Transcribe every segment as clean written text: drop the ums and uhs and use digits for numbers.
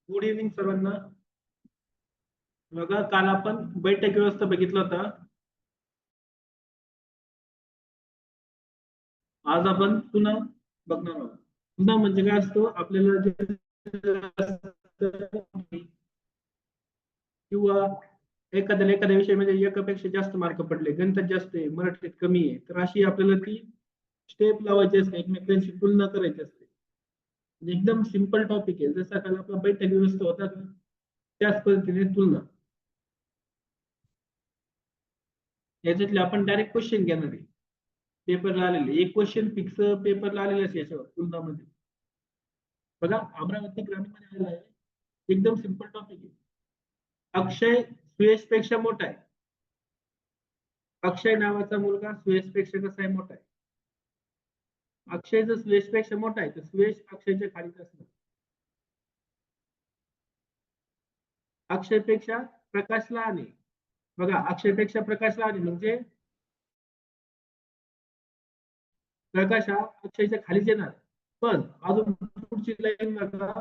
Good evening सर्वांना. बघा, काल आपण बैठक व्यवस्था बघितलं होतं. आज आपण पुन्हा बघणार आहोत. पुन्हा म्हणजे काय असतो आपल्याला किंवा एखाद्या विषयामध्ये एकापेक्षा जास्त मार्क पडले, गणितात जास्त आहे, मराठीत कमी आहे, तर अशी आपल्याला ती स्टेप लावायची असते, एकमेकांशी तुलना करायची असते. म्हणजे एकदम सिंपल टॉपिक आहे. जसा काल आपला बैठक व्यवस्था होता त्याच पद्धतीने तुलना. याच्यातले आपण डायरेक्ट क्वेश्चन घेणार आहे. पेपरला आलेले एक क्वेश्चन फिक्स पेपरला आलेले असते याच्यावर तुलनामध्ये. बघा, अमरावती ग्रामीण मध्ये आलेला आहे. एकदम सिंपल टॉपिक आहे. अक्षय सुयश पेक्षा मोठा आहे. अक्षय नावाचा मुलगा सुयश पेक्षा कसा आहे, मोठा आहे. अक्षय जर सुयश पेक्षा मोठा आहे तर सुयश अक्षयच्या खालीच असणार. अक्षय पेक्षा प्रकाश लहान आहे. बघा, अक्षय पेक्षा प्रकाश लहान आहे म्हणजे प्रकाश हा अक्षयच्या खालीच येणार. पण अजून पुढची लाईन बघा,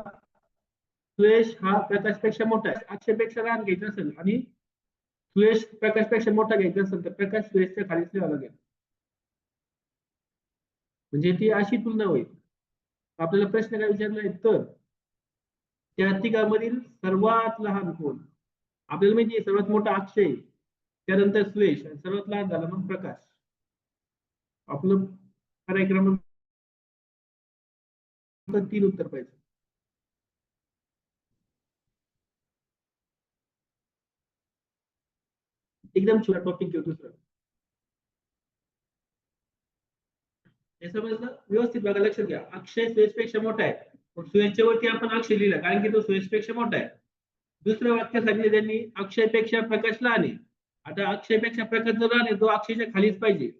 सुयश हा प्रकाश पेक्षा मोठा आहे. अक्षय पेक्षा लहान घ्यायचा असेल आणि सुयश प्रकाश पेक्षा मोठा घ्यायचा असेल तर प्रकाश सुयशच्या खालीच लिहावा लागेल. म्हणजे ती अशी तुलना होईल. आपल्याला प्रश्न काय विचारलाय तर त्या तिघांमधील सर्वात लहान कोण. आपल्याला माहिती आहे सर्वात मोठा अक्षय, त्यानंतर सुयश आणि सर्वात लहान झाला मग प्रकाश. आपलं पर्याय क्रमांक 3 उत्तर पाहिजे. एकदम छोटा टॉपिक घेऊ दुसरं. हे समजलं व्यवस्थित बघा, लक्षात घ्या. अक्षय सुयशपेक्षा मोठा आहे, मग सुयशच्या वरती आपण अक्षय लिहिला कारण की तो सुयशपेक्षा मोठा आहे. दुसरं वाक्य सांगितलं त्यांनी, अक्षयपेक्षा प्रकाश लहान आहे. आता अक्षयपेक्षा प्रकाश जर लहान आहे तो अक्षयच्या खालीच पाहिजे.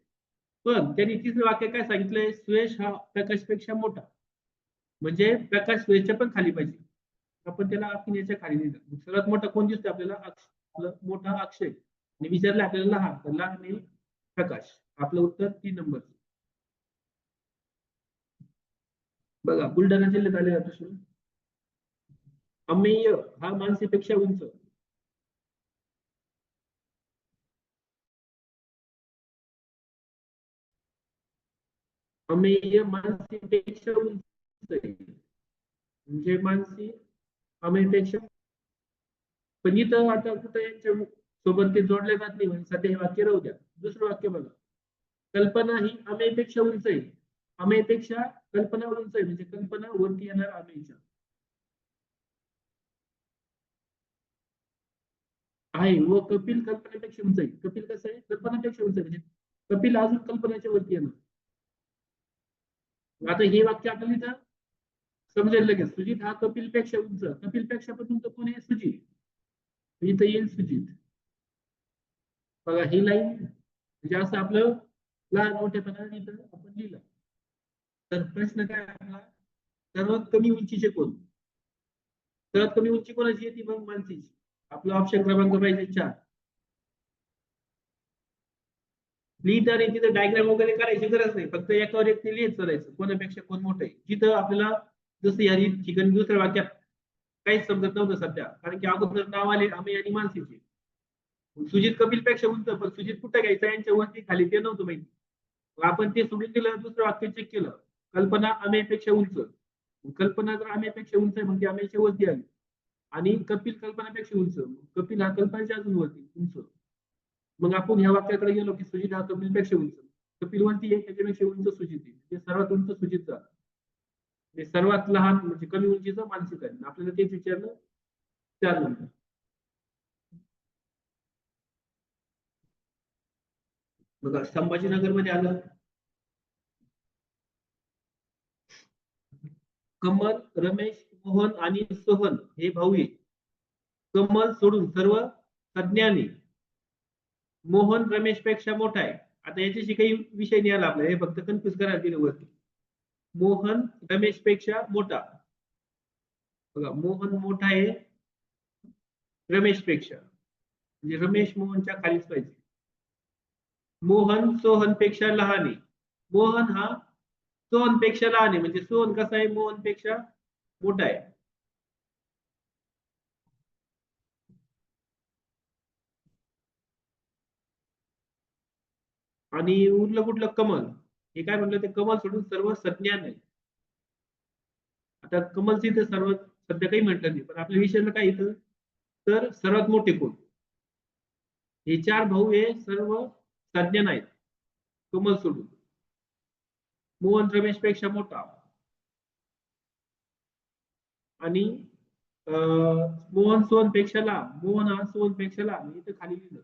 पण त्यांनी तिसरं वाक्य काय सांगितलंय, सुयश हा प्रकाशपेक्षा मोठा, म्हणजे प्रकाश सुयशच्या पण खाली पाहिजे. आपण त्याला आपण याच्या खाली लिहिलं. सर्वात मोठा कोण दिसतो आपल्याला, आपलं मोठा अक्षय. आणि विचारलं आपल्याला लहान, तर लहान नाही प्रकाश. आपलं उत्तर 3 नंबर. बघा, बुलढाणा जिल्ह्यात आलेला प्रश्न. अमेय हा माणसेपेक्षा उंच. अमेय माणसेपेक्षा उंच आहे. म्हणजे मानसी अमेयपेक्षा. पण इथं आता कुठं यांच्या सोबत ते जोडले जात नाही, म्हणजे सध्या हे वाक्य राहू द्या. दुसरं वाक्य बघा, कल्पना ही अमेयपेक्षा उंच आहे. अमेयपेक्षा कल्पना उंच आहे, म्हणजे कल्पना वरती येणार अमेयच्या आहे. व कपिल कल्पनेपेक्षा उंच आहे. कपिल कसं आहे, कल्पनापेक्षा उंच आहे, म्हणजे कपिल अजून कल्पनेच्या वरती येणार. आता हे वाक्य आपल्याला इथं समजेल लगेच. सुजित हा कपिलपेक्षा उंच. कपिलपेक्षा पण उंच कोण आहे, सुजित. इथं येईल सुजित. बघा, ही लाईन म्हणजे असं आपलं लहान मोठेपणा इथं आपण लिहिलं. तर प्रश्न काय आपला, सर्वात कमी उंचीचे कोण. सर्वात कमी उंची कोणाची येते, मग मानसीची. आपला ऑप्शन क्रमांक पाहिजे 4. लिहिता नाही तिथं डायग्राम वगैरे करायची गरज नाही, फक्त एकावर एक ते लिहित चालायचं, कोणापेक्षा कोण मोठं आहे. जिथं आपल्याला जसं या ठिकाणी दुसऱ्या वाक्यात काहीच समजत नव्हतं सध्या, कारण की अगोदर नाव आले आम्ही आणि मानसीचे. सुजित कपिलपेक्षा उंच, पण सुजित कुठे घ्यायचा यांच्या वरती खाली ते नव्हतं माहिती. आपण ते सोडून दिलं, दुसरं वाक्य चेक केलं. कल्पना अमेयपेक्षा उंच. कल्पना जर अमेयपेक्षा उंच आहे, म्हणजे अमेयच्या वरती आली. आणि कपिल कल्पनापेक्षा उंच, कपिल हा कल्पनेच्या अजून वरती उंच. मग आपण ह्या वाक्याकडे गेलो की सुजित हा कपिलपेक्षा उंच. कपिल वरती आहे, त्याच्यापेक्षा उंच सुजित आहे, ते सर्वात उंच सुजित झाला. सर्वात लहान म्हणजे कमी उंचीचं मानसिक आहे. आपल्याला तेच विचारलं 4 नंबर. बघा, संभाजीनगर मध्ये आलं. कमल, रमेश, मोहन आणि सोहन हे भाऊ आहे. कमल सोडून सर्व तज्ञानी. मोहन रमेश पेक्षा मोठा आहे. आता याच्याशी काही विषय नाही आला आपल्याला, हे फक्त कन्फ्युज करायला दिलं वरती. मोहन रमेश पेक्षा मोठा. बघा, मोहन मोठा आहे रमेश पेक्षा, म्हणजे रमेश मोहनच्या खालीच पाहिजे. मोहन सोहन पेक्षा लहान आहे. मोहन हा सोहन पेक्षा लहान आहे, म्हणजे सोहन कसा आहे, मोहन पेक्षा मोठा आहे. आणि उरलं कुठलं कमल. हे काय म्हटलं ते कमल सोडून सर्व संज्ञा नाही. आता कमलची तर सर्व सध्या काही म्हटलं नाही, पण आपल्या विषयाला काय येतं तर सर्वात मोठे कोण. हे चार भाऊ हे सर्व संज्ञा नाहीत कमल सोडून. मोहन रमेश पेक्षा मोठा आणि मोहन सोहन पेक्षा लहान, मोहन हा सोहन पेक्षा लहान. इथं खाली लिहिलं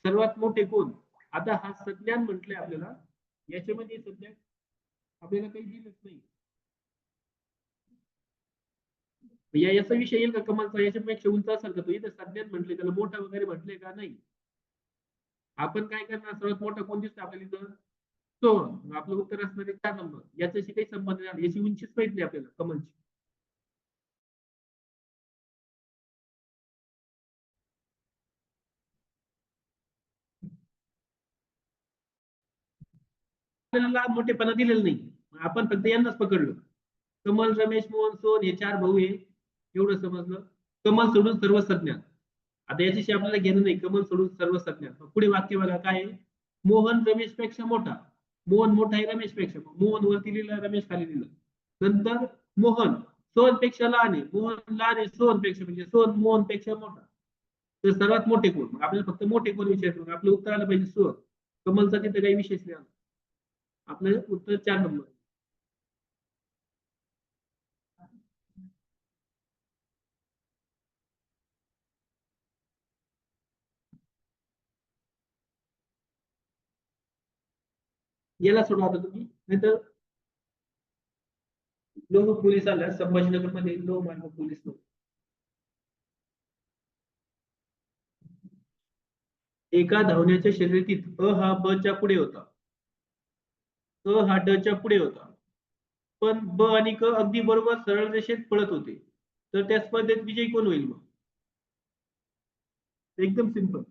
सर्वात मोठे कोण. आता हा संज्ञान म्हटलंय आपल्याला, याच्यामध्ये सध्या आपल्याला काही दिलंच नाही. याचा विषय येईल का कमालचा, याच्यापेक्षा उंच असेल का तो. इथं संज्ञान म्हटले, त्याला मोठा वगैरे म्हटले का नाही. आपण काय करणार, सर्वात मोठा कोण दिसतो आपल्याला इथं सोहन. आपलं उत्तर असणार आहे 4 नंबर. याच्याशी काही संबंध नाही, याची उंचीच माहित नाही आपल्याला कमलची. आपल्याला मोठेपणा दिलेलं नाही, आपण फक्त यांनाच पकडलं. कमल रमेश मोहन सोन हे चार भाऊ आहे, एवढं समजलं. कमल सोडून सर्व संज्ञा. आता याच्याशी आपल्याला घेणं नाही, कमल सोडून सर्व संज्ञा. पुढे वाक्य बघा काय आहे. मोहन रमेश पेक्षा मोठा. मोहन मोठा आहे रमेश पेक्षा, मोहन वरती लिहिलं रमेश खाली लिहिलं. नंतर मोहन सोहन पेक्षा लहान आहे, मोहन लहान आहे सोहन पेक्षा, म्हणजे सोहन मोहन पेक्षा मोठा. तर सर्वात मोठे कोण, आपल्याला फक्त मोठे कोण विचारतो, आपलं उत्तर आलं पाहिजे सोहन. कमलचा तिथे काही विशेष नाही. आपलं उत्तर 4 नंबर. याला सोडवा आता तुम्ही, नाहीतर लोह पोलीस आल्या संभाजीनगर मध्ये, लोह मार्ग पोलीस. एका धावण्याच्या शर्यतीत अ हा ब च्या पुढे होता, अ हा ड च्या पुढे होता, पण ब आणि क अगदी बरोबर सरळ रेषेत पळत होते. तर त्या स्पर्धेत विजयी कोण होईल मग. एकदम सिंपल.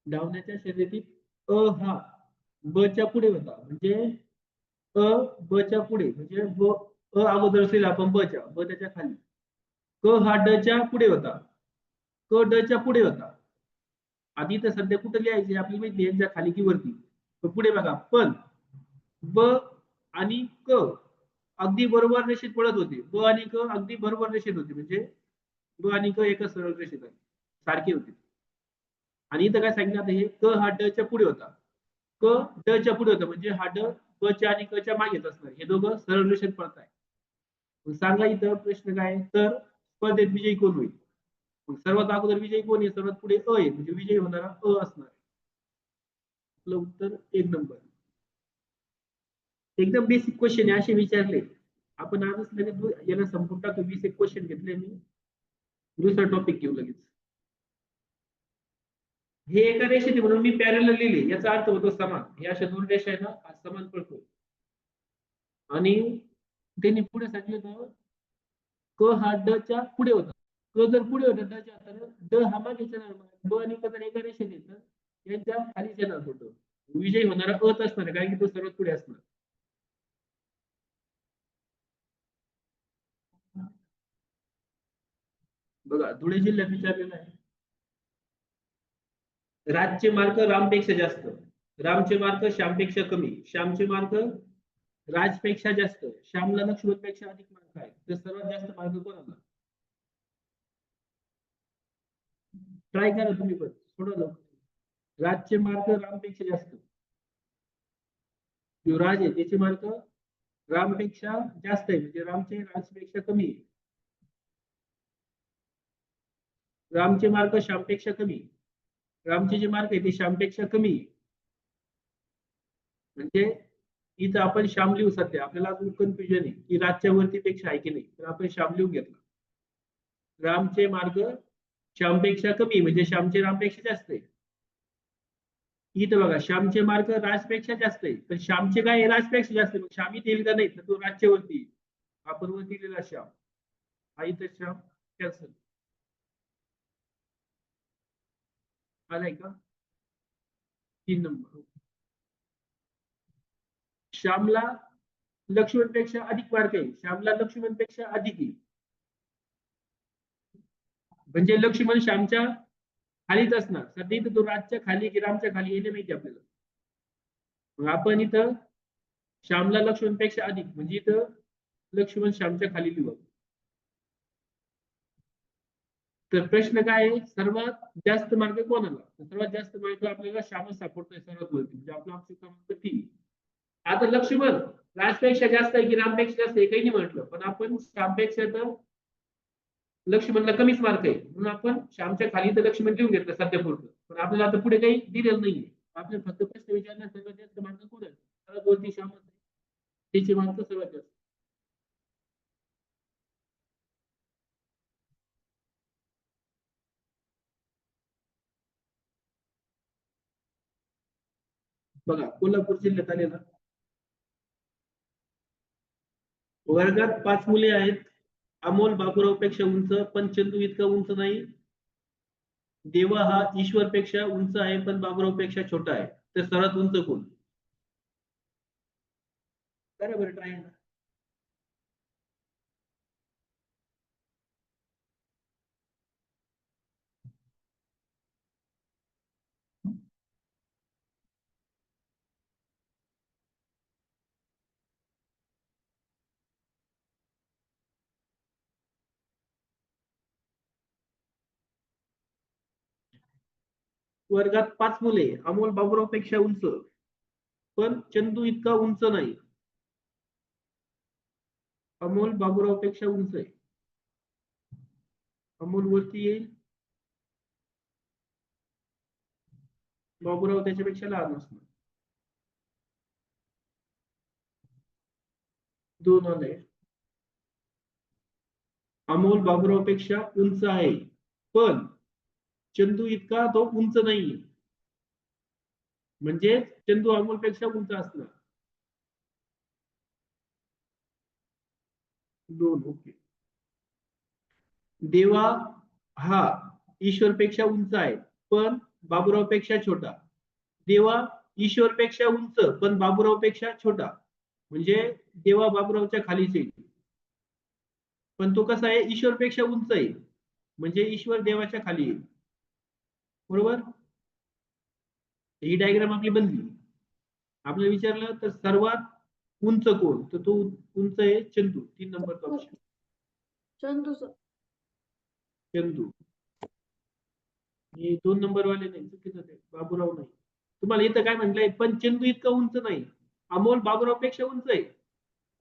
धावण्याच्या शर्यतीत अ हा ब च्या पुढे होता, म्हणजे अ ब च्या पुढे, म्हणजे ब अ अगोदर असेल आपण ब च्या, ब त्याच्या खाली. क हा ड च्या पुढे होता, क ड च्या पुढे होता. आधी तर सध्या कुठे लिहायचे आपली माहिती, यांच्या खाली की वरती. तर पुढे बघा, पण ब आणि क अगदी बरोबर रेषेत पळत होते, ब आणि क अगदी बरोबर रेषेत होते, म्हणजे ब आणि क एका सरळ रेषेत आहे, सारखे होते. आणि इथं काय सांगितलं आता, हे क हा ड च्या पुढे होता, क ड च्या पुढे होता, म्हणजे हा ड ब च्या आणि क च्या मागेच असणार, हे दोघं सरळ रेषेत पळत आहे. सांगा इथं प्रश्न काय तर स्पर्धेत विजयी कोण होईल. सर्वात अगोदर विजयी कोण आहे, सर्वात पुढे अ आहे, म्हणजे विजयी होणारा अ असणार. आपलं उत्तर 1 नंबर. एकदम बेसिक क्वेश्चन आहे, असे विचारले. आपण आजच लगेच याला संपून टाकतो. 20 एक क्वेश्चन घेतले मी, दुसरा टॉपिक घेऊ लगेच. हे एका रेषेत म्हणून मी पॅरलल लिहिले, याचा अर्थ होतो समान. हे अशा दोन रेषा आहे ना, समान पडतो. आणि त्यांनी पुढे सांगितलं क हा ड च्या पुढे होता. क जर पुढे होता ड च्या, तर ड हा मागे येणार, ब आणि क जर एका रेषेत येतं यांच्या खालीच येणार होतं. विजयी होणारा अच असणार, कारण की तो सर्वात पुढे असणार. बघा धुळे जिल्ह्यात विचारलेला आहे. राजचे मार्क रामपेक्षा जास्त, रामचे मार्क श्यामपेक्षा कमी, श्यामचे मार्क राजपेक्षा जास्त, श्यामला लक्ष्मणपेक्षा अधिक मार्क आहे. तर सर्वात जास्त मार्क कोणाला. ट्राय करा तुम्ही पण, सोडवलं. राजचे मार्क रामपेक्षा जास्त, जो राज आहे त्याचे मार्क रामपेक्षा जास्त आहे, म्हणजे रामचे राजपेक्षा कमी आहे. रामचे मार्क श्यामपेक्षा कमी, रामचे जे मार्क आहे ते श्यामपेक्षा कमी आहे. म्हणजे इथं आपण श्याम लिहू, सध्या आपल्याला अजून कन्फ्युजन आहे की राजच्या वरती पेक्षा आहे की नाही, तर आपण श्याम लिहून घेतला. रामचे मार्ग श्यामपेक्षा कमी, म्हणजे श्यामचे रामपेक्षा जास्त आहे. इथं बघा श्यामचे मार्क राजपेक्षा जास्त आहे, तर श्यामचे काय राजपेक्षा जास्त आहे, श्याम इथे येईल का नाही, तर तो राजच्या वरती. आपण वरती लिहिलेला श्याम, हा इथं श्याम कॅन्सल. आलाय का. 3 नंबर. श्यामला लक्ष्मणपेक्षा अधिक मार्क आहे, श्यामला लक्ष्मणपेक्षा अधिक आहे, म्हणजे लक्ष्मण श्यामच्या खालीच असणार. सध्या इथं तो राजच्या खाली की रामच्या खाली येणे माहिती आपल्याला. मग आपण इथं श्यामला लक्ष्मण पेक्षा अधिक म्हणजे इथं लक्ष्मण श्यामच्या खाली लिहू. तर प्रश्न काय आहे, सर्वात जास्त मार्क कोणाला? सर्वात जास्त मार्क आपल्याला श्यामच सापडतोय सर्वात वरती, म्हणजे आपला ऑप्शन क्रमांक 3. आता लक्ष्मण राजपेक्षा जास्त आहे की रामपेक्षा जास्त आहे काही नाही म्हटलं, पण आपण श्यामपेक्षा तर लक्ष्मणला कमीच मार्क आहे म्हणून आपण श्यामच्या खाली तर लक्ष्मण लिहून घेतलं सध्या पुरतं. पण आपल्याला आता पुढे काही दिलेलं नाहीये. आपल्याला फक्त प्रश्न विचारला सर्वात जास्त मार्क कोणाला? सर्वात वरती श्यामच आहे, त्याचे मार्क सर्वात जास्त. बघा कोल्हापूर जिल्ह्यात आलेला वर्गात 5 मुले आहेत. अमोल बाबूरावपेक्षा उंच पण चंदू इतका उंच नाही. देवा हा ईश्वरपेक्षा उंच आहे पण बाबूरावपेक्षा छोटा आहे. तर सर्वात उंच कोण? बरोबर ट्राय. वर्गात 5 मुले, अमोल बाबूरावपेक्षा उंच पण चंदू इतका उंच नाही. अमोल बाबूरावपेक्षा उंच आहे. अमोल वरती येईल, बाबूराव त्याच्यापेक्षा लहान असणार. 2 आले. अमोल बाबूरावपेक्षा उंच आहे पण चंदू इतका तो उंच नाहीये. म्हणजे चंदू अमोलपेक्षा उंच असणार. 2 ओके. देवा हा ईश्वरपेक्षा उंच आहे पण बाबूरावपेक्षा छोटा. देवा ईश्वरपेक्षा उंच पण बाबूरावपेक्षा छोटा, म्हणजे देवा बाबूरावच्या खालीच येईल. पण तो कसा आहे, ईश्वरपेक्षा उंच आहे म्हणजे ईश्वर देवाच्या खाली येईल. बरोबर. ही डायग्राम आपली बनली. आपल्याला विचारलं तर सर्वात उंच कोण, तर तो उंच आहे चंदू. 3 नंबरचा ऑप्शन चंदू. चंदू हे 2 नंबर वाले नाही, चुकीचं ते बाबूराव नाही. तुम्हाला इथं काय म्हटलंय, पण चंदू इतका उंच नाही. अमोल बाबूरावपेक्षा उंच आहे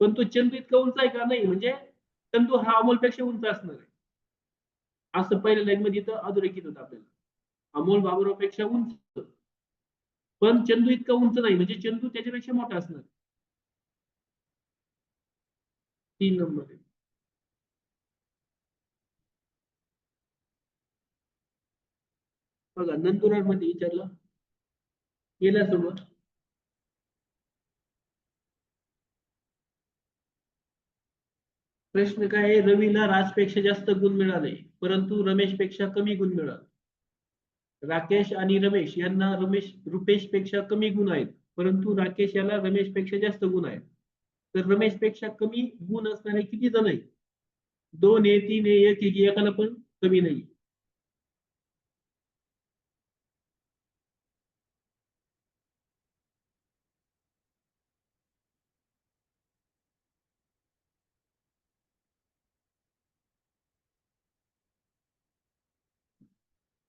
पण तो चंदू इतका उंच आहे का? नाही, म्हणजे चंदू हा अमोलपेक्षा उंच असणार आहे. असं पहिल्या लाईन मध्ये इथं अधोरेखित होतं आपल्याला. अमोल बाबूरावपेक्षा उंच पण चंदू इतका उंच नाही, म्हणजे चंदू त्याच्यापेक्षा मोठा असणार. 3 नंबर आहे. बघा नंदुरबार मध्ये विचारलं गेल्यासोबत. प्रश्न काय आहे, रवीला राजपेक्षा जास्त गुण मिळाले परंतु रमेशपेक्षा कमी गुण मिळाले. राकेश आणि रमेश यांना रुपेश पेक्षा कमी गुण आहेत परंतु राकेश याला रमेश पेक्षा जास्त गुण आहेत. तर रमेश पेक्षा कमी गुण असणारे किती जण आहेत? 2 आहे, 3 आहे, 1 आहे, एकाला पण कमी नाही.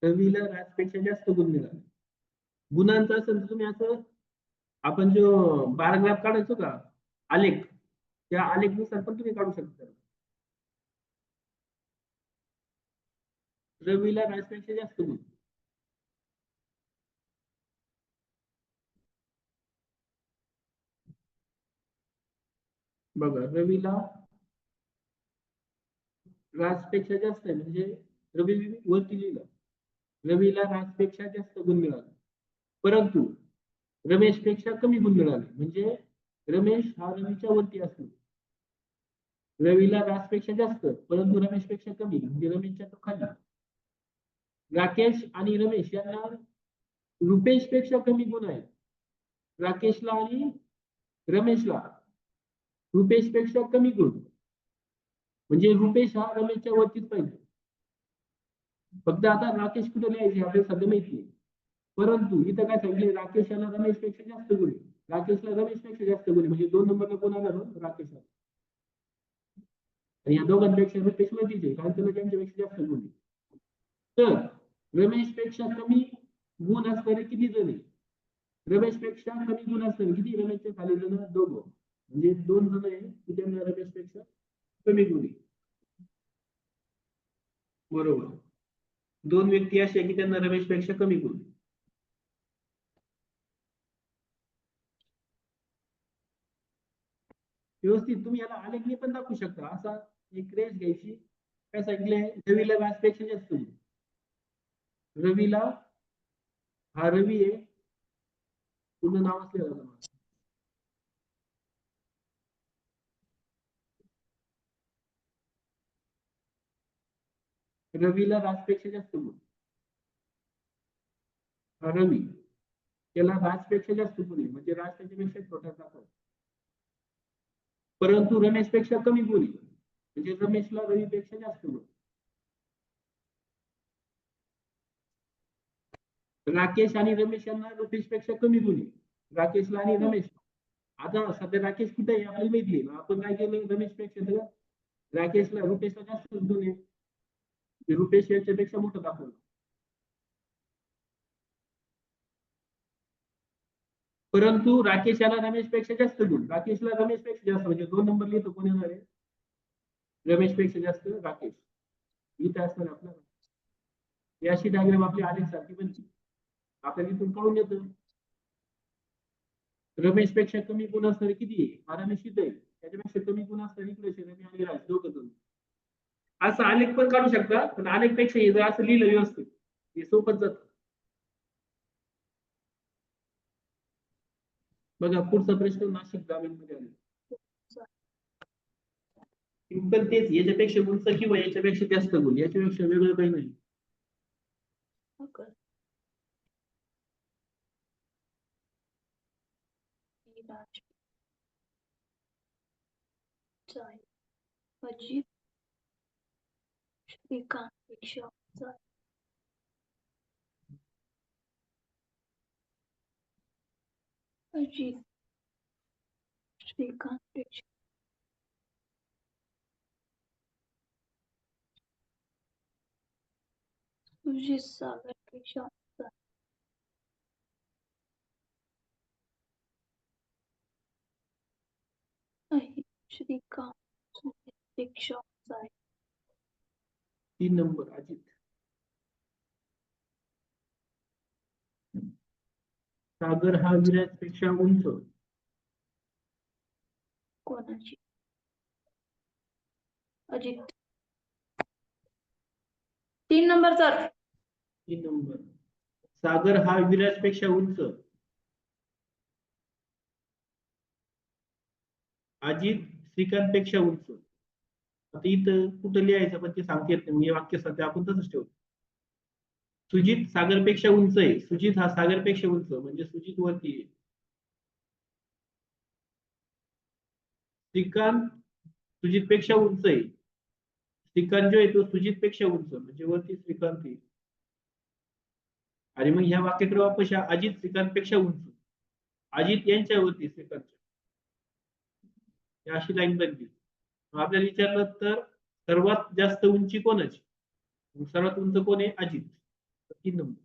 रवीला राजपेक्षा जास्त गुण मिळाले. गुणांचा असेल तर तुम्ही असं, आपण जो बाराग्राफ काढायचो का आलेख, त्या आलेखनुसार पण तुम्ही काढू शकता. रवीला राजपेक्षा जास्त गुण. बघा रवीला राजपेक्षा जास्त आहे म्हणजे रवी वरती लिहिलं, रवीला राजपेक्षा जास्त गुण मिळाले परंतु रमेशपेक्षा कमी गुण मिळाले, म्हणजे रमेश हा रवीच्या वरती असतो. रवीला राजपेक्षा जास्त परंतु रमेशपेक्षा कमी, म्हणजे रमेशच्या तो खाली. राकेश आणि रमेश यांना रुपेशपेक्षा कमी गुण आहेत. राकेशला आणि रमेशला रुपेशपेक्षा कमी गुण, म्हणजे रुपेश हा रमेशच्या वरतीच पाहिजे. फक्त आता राकेश कुठे लिहायचे आपल्याला सध्या माहिती नाही. परंतु इथं काय सांगितले, राकेश याला रमेशपेक्षा जास्त गुण आहे. राकेशला रमेशपेक्षा जास्त गुण आहे, म्हणजे 2 नंबरला कोण आला ना, राकेश आला. आणि या दोघांपेक्षा रुपेश मधीच आहे, कारण त्याला त्यांच्यापेक्षा जास्त गुण आहे. तर रमेशपेक्षा कमी गुण असणारे किती जण आहे? रमेशपेक्षा कमी गुण असणारे किती? रमेशच्या खाली जण दोघं, म्हणजे 2 जण आहे की त्यांना रमेशपेक्षा कमी गुण आहे. बरोबर. 2 व्यक्ती असे आहे की त्यांना रमेशपेक्षा कमी गुण. व्यवस्थित तुम्ही याला आलेखनी पण दाखवू शकता. असा एक रेष घ्यायची, काय सांगितलंय, रवीला व्यासपेक्षा जास्त गुण. रवीला, हा रवी आहे, पूर्ण नाव असलेला रवीला राजपेक्षा जास्त गुण. हा रवी, त्याला राजपेक्षा जास्त गुण आहे, म्हणजे राज त्याच्यापेक्षा छोटा दाखव. परंतु रमेशपेक्षा कमी गुण आहे, म्हणजे रमेशला रवीपेक्षा जास्त गुण. राकेश आणि रमेश यांना रुपेशपेक्षा कमी गुण आहे, राकेशला आणि रमेश. आता सध्या राकेश कुठे आहे आपल्याला माहिती आहे, आपण काय केलं, रमेशपेक्षा राकेशला रुपेशला जास्त गुण आहे, रुपेश याच्यापेक्षा मोठं दाखवलं. परंतु राकेश याला रमेशपेक्षा जास्त गुण, राकेशला रमेशपेक्षा जास्त, म्हणजे 2 नंबर लिहितो कोण येणार आहे, रमेशपेक्षा जास्त राकेश. इथं असणार आपल्याला याशी डायग्राम आपली आलेख सारखी बनते, आपल्याला इथून कळून येतं रमेशपेक्षा कमी गुण असणारे किती आहे, हा रमेश इथे आहे, त्याच्यापेक्षा कमी गुण असणारे इकडे रवी आणि राज दोघं जण. असं आलेख पण काढू शकता, पण आलेखपेक्षा हे जर असं लिहिलं व्यवस्थित हे सोपच जात. बघा पुढचा प्रश्न नाशिक ग्रामीण मध्ये आले. पण तेच, याच्यापेक्षा उंच किंवा याच्यापेक्षा जास्त गुण, याच्यापेक्षा वेगळं काही नाही. अजित श्रीकांतपेक्षा अजित श्रीकांतपेक्षा सुजित सागरपेक्षा श्रीकांत सुजितपेक्षा 3 नंबर अजित. सागर हा विराजपेक्षा उंच. कोणाची? अजित. 3 number sir. 3 नंबर, सागर हा विराजपेक्षा उंच. अजित श्रीकांतपेक्षा उंच. आता इथं कुठं लिहायचं पण ते सांगता येत नाही, हे वाक्य सध्या आपण तसंच ठेवतो. सुजित सागरपेक्षा उंच आहे, सुजित हा सागरपेक्षा उंच, म्हणजे सुजित वरती आहे. श्रीकांत सुजितपेक्षा उंच आहे, श्रीकांत जो आहे तो सुजितपेक्षा उंच, म्हणजे वरती श्रीकांत आहे. आणि मग ह्या वाक्याकडे वापस या, अजित श्रीकांतपेक्षा उंच, अजित यांच्यावरती श्रीकांत, अशी लाईन बनली. आपल्याला विचारलं तर सर्वात जास्त उंची कोणाची, सर्वात उंच कोण आहे, अजित. 3 नंबर.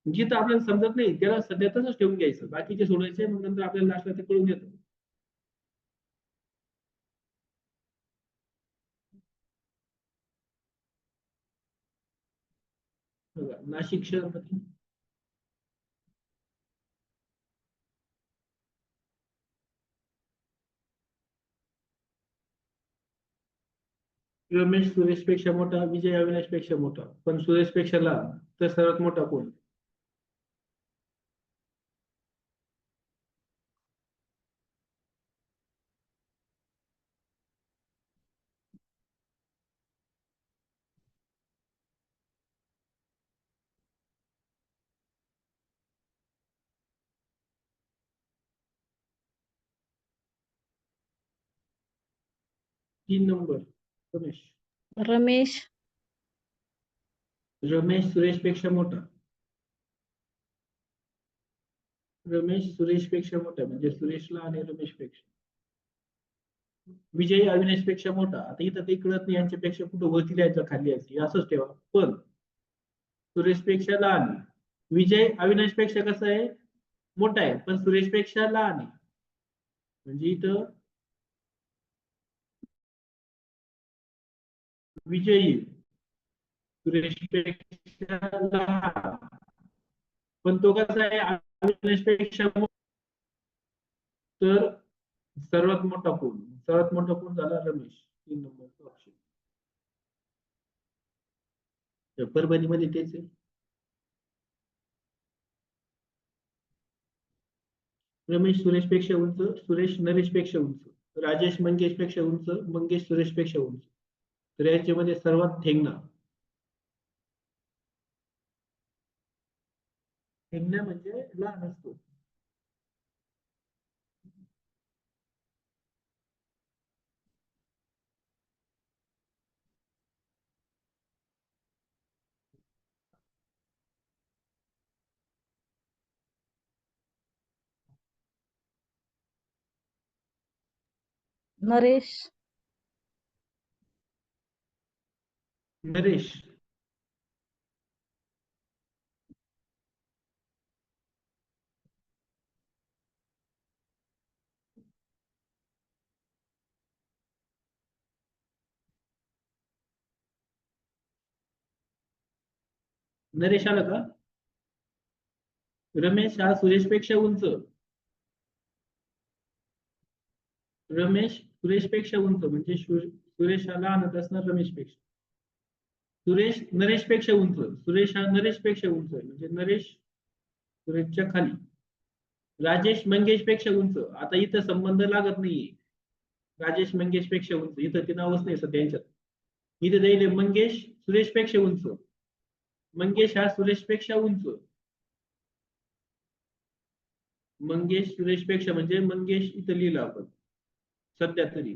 जिथं आपल्याला समजत नाही त्याला सध्या तसंच ठेवून घ्यायचं, बाकीचे सोडायचे, मग नंतर आपल्याला लास्टला ते कळून येतं. नाशिक शहर रमेश सुरेशपेक्षा मोठा, विजय अविनाशपेक्षा मोठा, पण सुरेशपेक्षा लहान, तर सर्वात मोठा कोण? 3 नंबर रमेश. रमेश रमेश सुरेश पेक्षा मोठा. रमेश सुरेश पेक्षा मोठा म्हणजे सुरेशला आणि रमेश पेक्षा. विजय अविनाश पेक्षा मोठा. आता इथं काही कळत नाही यांच्यापेक्षा कुठं वरती लिहायचं खाली यायचं असंच ठेवा. पण सुरेश पेक्षा लहान आहे. विजय अविनाश पेक्षा कसं आहे मोठा आहे पण सुरेश पेक्षा लहान आहे. म्हणजे इथं विजयी सुरेश पेक्षा लहान पण तो कसा आहे अविनाश पेक्षा तर सर्वात मोठा कोण. सर्वात मोठा कोण झाला रमेश. 3 नंबरचा ऑप्शन. परभणीमध्ये तेच आहे. रमेश सुरेश पेक्षा उंच. सुरेश नरेश पेक्षा उंच. राजेश मंगेश पेक्षा उंच. मंगेश सुरेश पेक्षा उंच. तर याच्यामध्ये सर्वात ठेंगणा. ठेंगणा म्हणजे लहान असतो. नरेश नरेश नरेश आला का. रमेश हा सुरेश पेक्षा उंच. रमेश सुरेश पेक्षा उंच म्हणजे सुरेश हा लहानच असणार रमेश पेक्षा. सुरेश नरेश पेक्षा उंच. सुरेश हा नरेश पेक्षा उंच आहे म्हणजे नरेश सुरेशच्या खाली. राजेश मंगेश पेक्षा उंच. आता इथं संबंध लागत नाहीये. राजेश मंगेश पेक्षा उंच इथं ते नावच नाही सध्या यांच्यात. इथे जाईल मंगेश सुरेश पेक्षा उंच. मंगेश हा सुरेश पेक्षा उंच. मंगेश सुरेश पेक्षा म्हणजे मंगेश इथं लिहिलं आपण सध्या तरी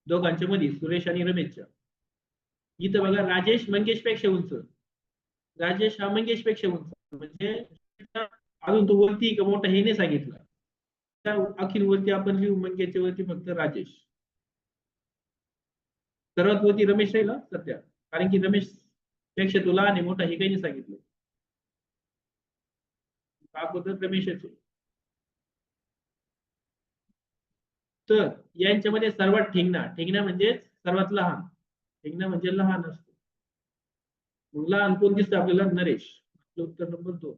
दोघांच्या मध्ये सुरेश आणि रमेशच्या. इथं बघा राजेश मंगेश पेक्षा उंच. राजेश हा मंगेश पेक्षा उंच म्हणजे अजून तो वरती का मोठा हे नाही सांगितलं. अखिल वरती आपण लिहू मंगेशच्या वरती फक्त राजेश. सर्वात वरती रमेश राहील सध्या कारण की रमेश पेक्षा तो लहान आहे मोठा हे काही नाही सांगितलं. अगोदर रमेशच आहे. तर यांच्यामध्ये सर्वात ठेंगणा. ठेंगणा म्हणजे सर्वात लहान. ठेंगणा म्हणजे लहान असतो. मग लहान कोण दिसतं आपल्याला नरेश. उत्तर नंबर 2.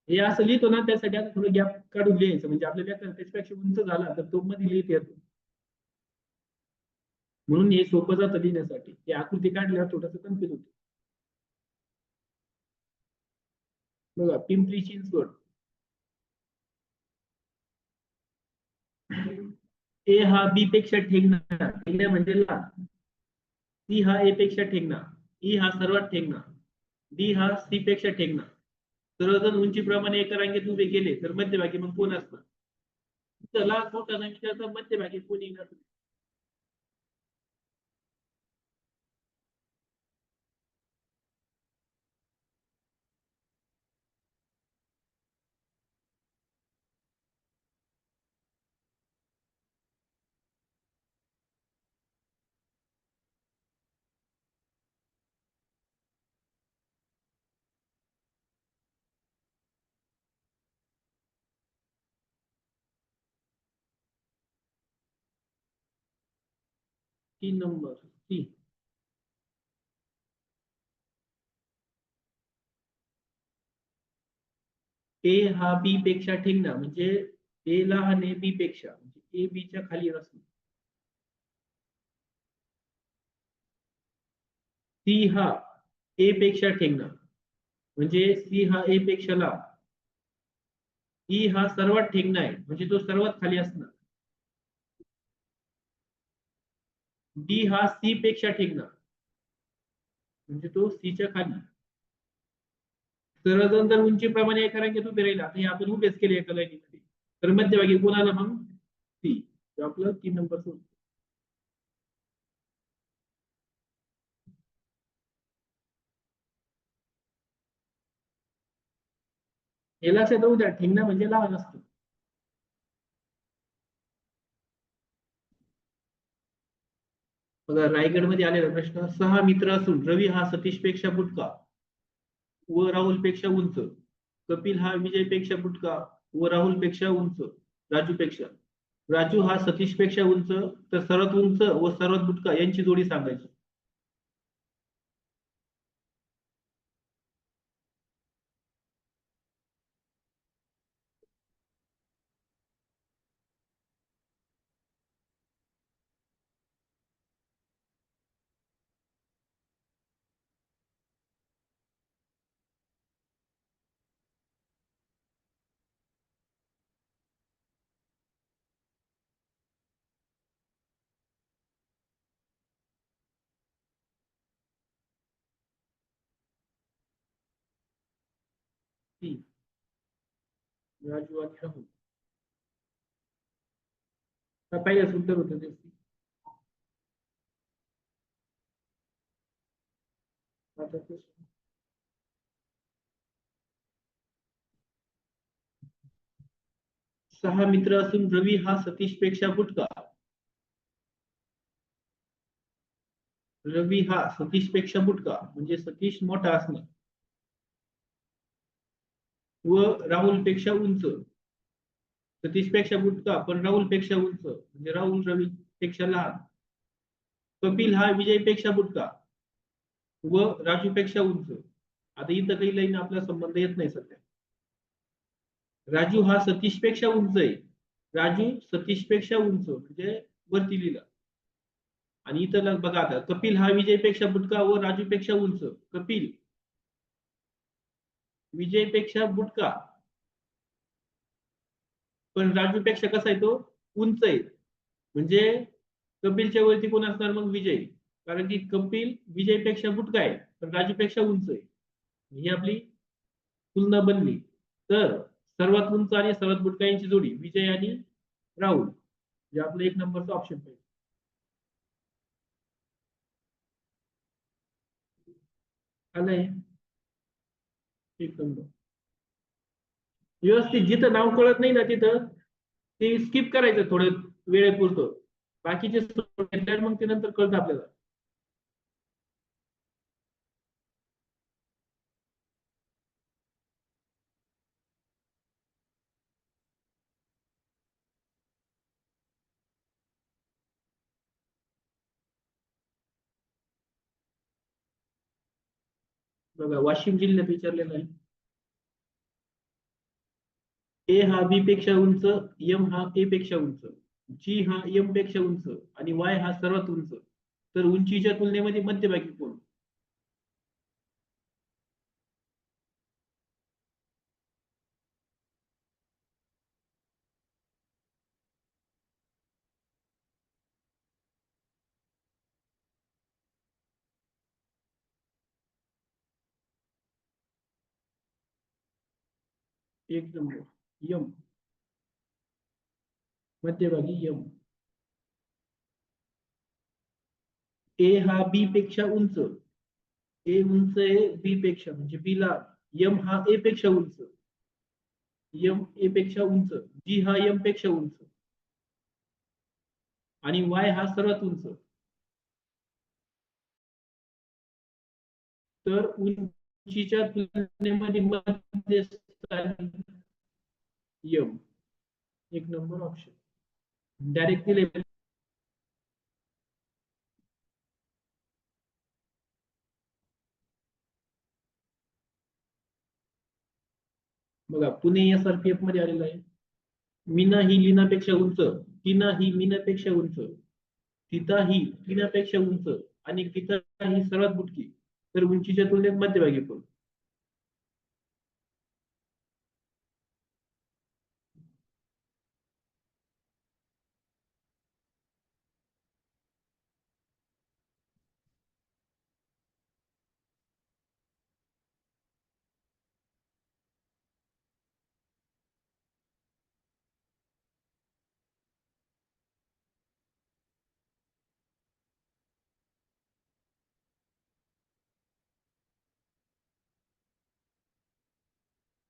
हे असं लिहितो ना त्यासाठी आता थोडं गॅप काढून लिहायचं म्हणजे आपल्याला त्याच्यापेक्षा उंच झाला तर तो मध्ये लिहित येतो. म्हणून हे सोपं जातं लिहिण्यासाठी. ही आकृती काढल्यावर थोडंसं कन्फ्युज होतं. बघा पिंपरी चिंचवड. ए हा बी पेक्षा ठेंगणा. ठेंगणा म्हणजे लहान. सी हा ए पेक्षा ठेंगणा. ई हा सर्वात ठेंगणा. डी हा सी पेक्षा ठेंगणा. सर्वजण उंचीप्रमाणे एका रांगेत उभे केले तर मध्यभागी मग कोण असणार. लहान मोठा न विचारता मध्यभागी कोण येणार. 3 नंबर सी. ए हा बी पेक्षा ठेंगणा म्हणजे ए लहान आहे बी पेक्षा म्हणजे ए बी च्या खाली असतो. सी हा ए पेक्षा ठेंगणा म्हणजे सी हा ए पेक्षा लहान. ई हा सर्वात ठेंगणा आहे म्हणजे तो सर्वात खाली असणार. डी हा सी पेक्षा ठेंगणा म्हणजे तो सी च्या खाली. सर्वजण जर उंचीप्रमाणे एका रांगेत उभे राहिला तर हे आपण उभेच केले एका लाईनीमध्ये तर मध्यभागी कोण आला मग सी. आपलं 3 नंबरचं उत्तर. हे लक्षात येऊ द्या, ठेंगणं म्हणजे लहान असतं. बघा रायगडमध्ये आलेला प्रश्न, 6 मित्र असून रवी हा सतीश पेक्षा बुटका व राहुल पेक्षा उंच, कपिल हा विजय पेक्षा बुटका व राहुल पेक्षा उंच, राजू पेक्षा. राजू हा सतीश पेक्षा उंच, तर सर्वात उंच व सर्वात बुटका यांची जोडी सांगायची. ती राजू आणि राहुल. पहिल्याच उत्तर होतं ते. आता ते 6 मित्र असून रवी हा सतीश पेक्षा बुटका. रवी हा सतीश पेक्षा बुटका म्हणजे सतीश मोठा असणे व राहुल पेक्षा उंच. सतीश पेक्षा बुटका पण राहुल पेक्षा उंच म्हणजे राहुल रवी पेक्षा लहान. कपिल हा विजय पेक्षा बुटका व राजू पेक्षा उंच. आता इथं काही लाईन आपला संबंध येत नाही सध्या. राजू हा सतीश पेक्षा उंच आहे. राजू सतीश पेक्षा उंच म्हणजे वरती लिहिलं. आणि इथं बघा आता, कपिल हा विजय पेक्षा बुटका व राजू पेक्षा उंच. कपिल विजय पेक्षा बुटका पण राजू पेक्षा कसा आहे तो उंच आहे. म्हणजे कपिलच्या वरती कोण असणार मग विजय, कारण की कपिल विजय पेक्षा बुटका आहे पण राजू पेक्षा उंच आहे. ही आपली तुलना बनली. तर सर्वात उंच आणि सर्वात बुटका यांची जोडी विजय आणि राहुल, जे आपलं 1 नंबरचा ऑप्शन पाहिजे. आलंय 1 नंबर. व्यवस्थित जिथं नाव कळत नाही ना तिथं ते स्किप करायचं थोडं वेळेपुरतं. बाकीचे मग ते नंतर कळतं आपल्याला. बघा वाशिम जिल्ह्यात विचारलेलं आहे. ए हा बी पेक्षा उंच, एम हा ए पेक्षा उंच, जी हा एम पेक्षा उंच आणि वाय हा सर्वात उंच, तर उंचीच्या तुलनेमध्ये मध्यभागी कोण. एक नंबर यम, मध्यभागी यम. ए हा बी पेक्षा उंच, ए उंच आहे बी पेक्षा म्हणजे बी ला. यम हा ए पेक्षा उंच, यम ए पेक्षा उंच, जी हा यम पेक्षा उंच आणि वाय हा सर्वात उंच. तर उंचीच्या तुलनेमध्ये मध्य यम. 1 नंबर ऑप्शन डायरेक्ट दिले. बघा पुणे SRPF मध्ये आलेलं आहे. मीना ही लीनापेक्षा उंच, टीना ही मीनापेक्षा उंच, सीता ही टीनापेक्षा उंच आणि गीता ही सर्वात बुटकी, तर उंचीच्या तुलनेत मध्यभागी कोण.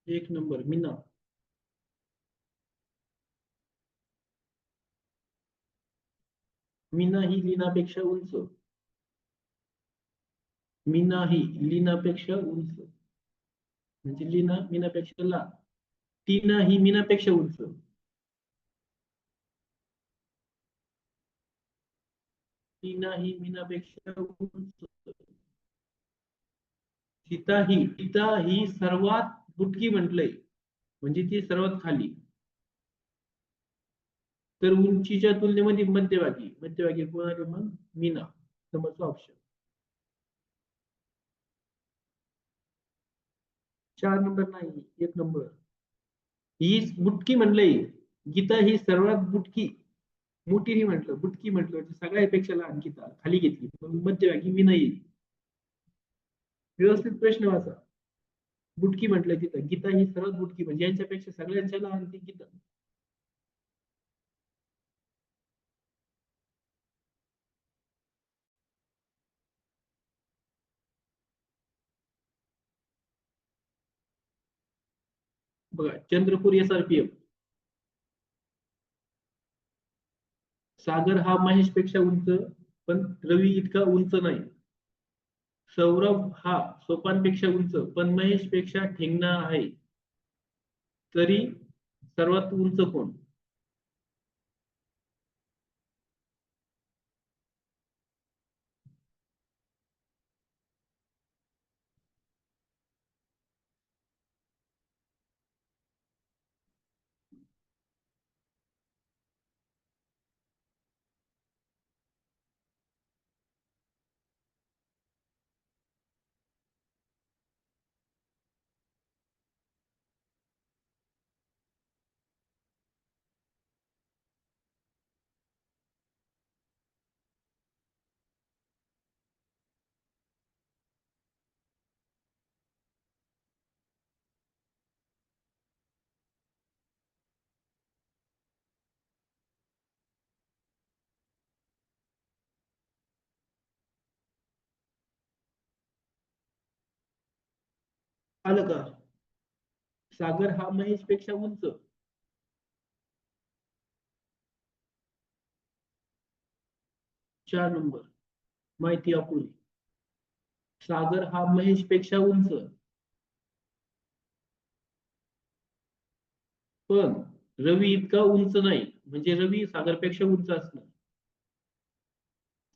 एक नंबर मीना. मीना ही लीनापेक्षा उंच. मीना ही लीनापेक्षा उंच. म्हणजे लीना मीनापेक्षा लहान. टीना ही मीनापेक्षा उंच. टीना ही मीनापेक्षा उंच. सीता ही सर्वात बुटकी म्हटलंय, म्हणजे ती सर्वात खाली. तर उंचीच्या तुलनेमध्ये मध्यभागी. मध्यभागी कोण आले मग? मीना. समजचा ऑप्शन. 4 नंबर नाही, 1 नंबर. ही बुटकी म्हणलंय. गीता ही सर्वात बुटकी. मोठी नाही म्हटलं, बुटकी म्हटलं, म्हणजे सगळ्यापेक्षा लहान गीता खाली घेतली, पण मध्यभागी मी नाही. व्यवस्थित प्रश्न वाचा. बुटकी म्हटलं तिथं, गीता ही सर्वात बुटकी, म्हणजे यांच्यापेक्षा सगळ्यांच्या लहान ती गीता. बघा, चंद्रपूर SRPF. सागर हा महेशपेक्षा उंच, पण रवी इतका उंच नाही. सौरभ हा सोपानपेक्षा उंच, पण महेशपेक्षा ठेंगणा आहे. तरी सर्वात उंच कोण? आलं का? सागर हा महेशपेक्षा उंच. 4 नंबर. माहिती अपुरी. सागर हा महेशपेक्षा उंच, पण रवी इतका उंच नाही, म्हणजे रवी सागरपेक्षा उंच असणार.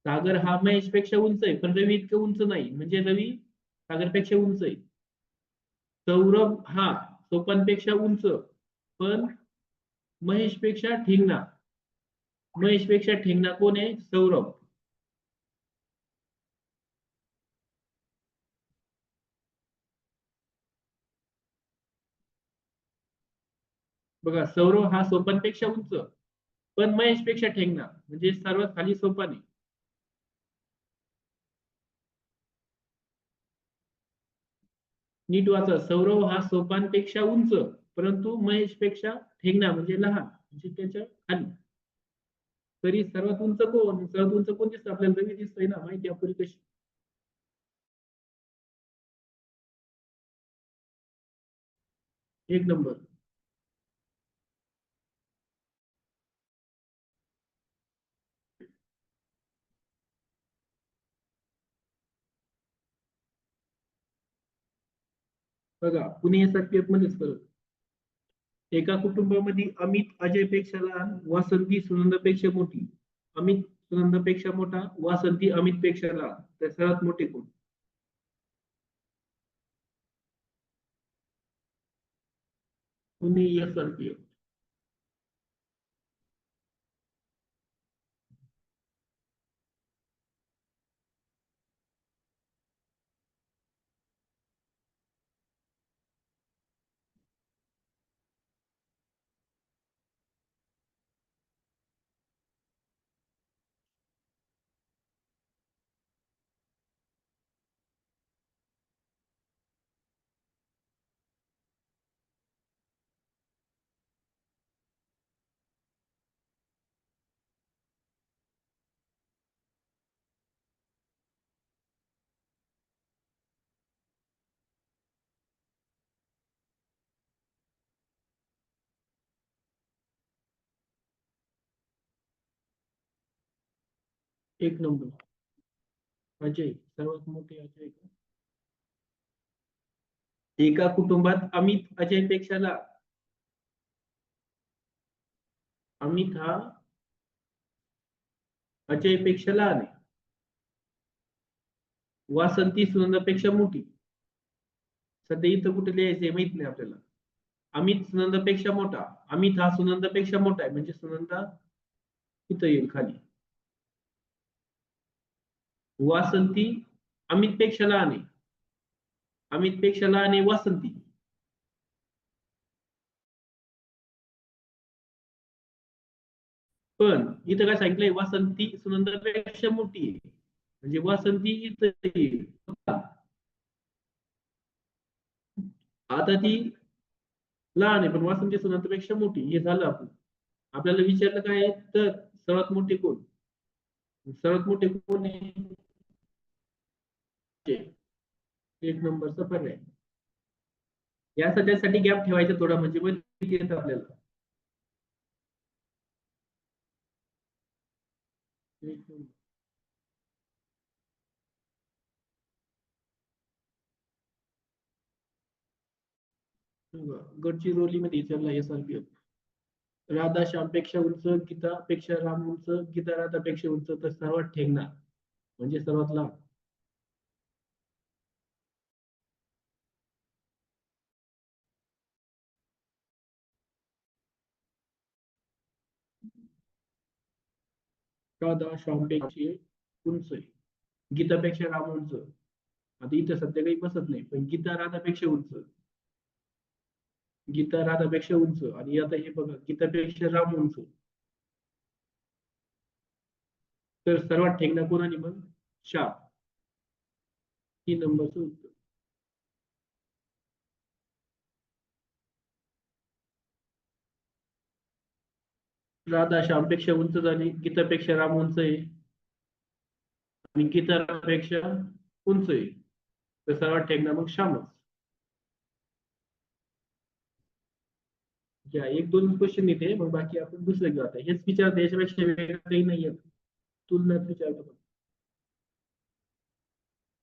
सागर हा महेशपेक्षा उंच आहे, पण रवी इतकं उंच नाही, म्हणजे रवी सागरपेक्षा उंच आहे. सौरभ हा सोपानपेक्षा उंच, पण महेशपेक्षा ठेंगणा. महेशपेक्षा ठेंगणा कोण आहे? सौरभ. बघा, सौरभ हा सोपानपेक्षा उंच, पण महेशपेक्षा ठेंगणा, म्हणजे सर्वात खाली सोपान आहे. नीट वाचा. सौरभ हा सोपानपेक्षा उंच, परंतु महेशपेक्षा ठेंगणा म्हणजे लहान, म्हणजे त्याच्या खाली. तरी सर्वात उंच कोण? सर्वात उंच कोण दिसतं आपल्याला? रवी दिसतोय ना. माहिती आपली कशी. 1 नंबर. बघा, पुणे SRPF मध्येच परत. एका कुटुंबामध्ये अमित अजयपेक्षा लहान, वासंती सुनंदापेक्षा मोठी. अमित सुनंदापेक्षा मोठा, वासंती अमितपेक्षा लहान. तर सर्वात मोठे कोण? पुणे SRPF. एक नंबर अजय, सर्वात मोठे अजय का? एका कुटुंबात अमित अजय पेक्षा लहान. अमित हा अजय पेक्षा लहान आहे. वासंती सुनंदापेक्षा मोठी. सध्या इथं कुठे लिहायचंय माहित नाही आपल्याला. अमित सुनंदापेक्षा मोठा. अमित हा सुनंदापेक्षा मोठा आहे म्हणजे सुनंदा इथं येईल खाली. वासंती अमित पेक्षा लहान आहे. अमित पेक्षा लहान आहे वासंती. पण इथं काय सांगितलंय, वासंती सुनंदापेक्षा मोठी आहे म्हणजे वासंती इथं येईल. आता ती लहान आहे पण वासंती सुनंदापेक्षा मोठी, हे झालं आपलं. आपल्याला विचारलं काय आहे, तर सर्वात मोठे कोण? सर्वात मोठे कोण आहे? एक नंबरचा पर्याय. यासाठी गॅप ठेवायचा थोडा म्हणजे मग येत आपल्याला. एक नंबर. गडचिरोलीमध्ये विचारला SRPF. राधा श्यामपेक्षा उंच, गीतापेक्षा राम उंच, गीता राधापेक्षा उंच, तर सर्वात ठेंगणार म्हणजे सर्वात लांब. राधा श्यामपेक्षा उंच आहे, गीतापेक्षा राम उंच. आता इथं सध्या काही बसत नाही पण गीता राधापेक्षा उंच. गीता राधापेक्षा उंच आणि आता हे बघा गीतापेक्षा राम उंच, तर सर्वात ठेंगणार कोण आणि मग श्याम. 3 नंबरचं उत्तर. राधा श्यामपेक्षा उंच झाली, गीतापेक्षा राम उंच आहे आणि गीता राधापेक्षा उंच आहे, तर सर्वात ठेंगणार मग श्यामच. या एक दोन क्वेश्चन येते मग बाकी आपण दुसरे घेऊ. आता हेच विचारते, याच्यापेक्षा वेगळं काही नाहीये. तुलनात विचारतो.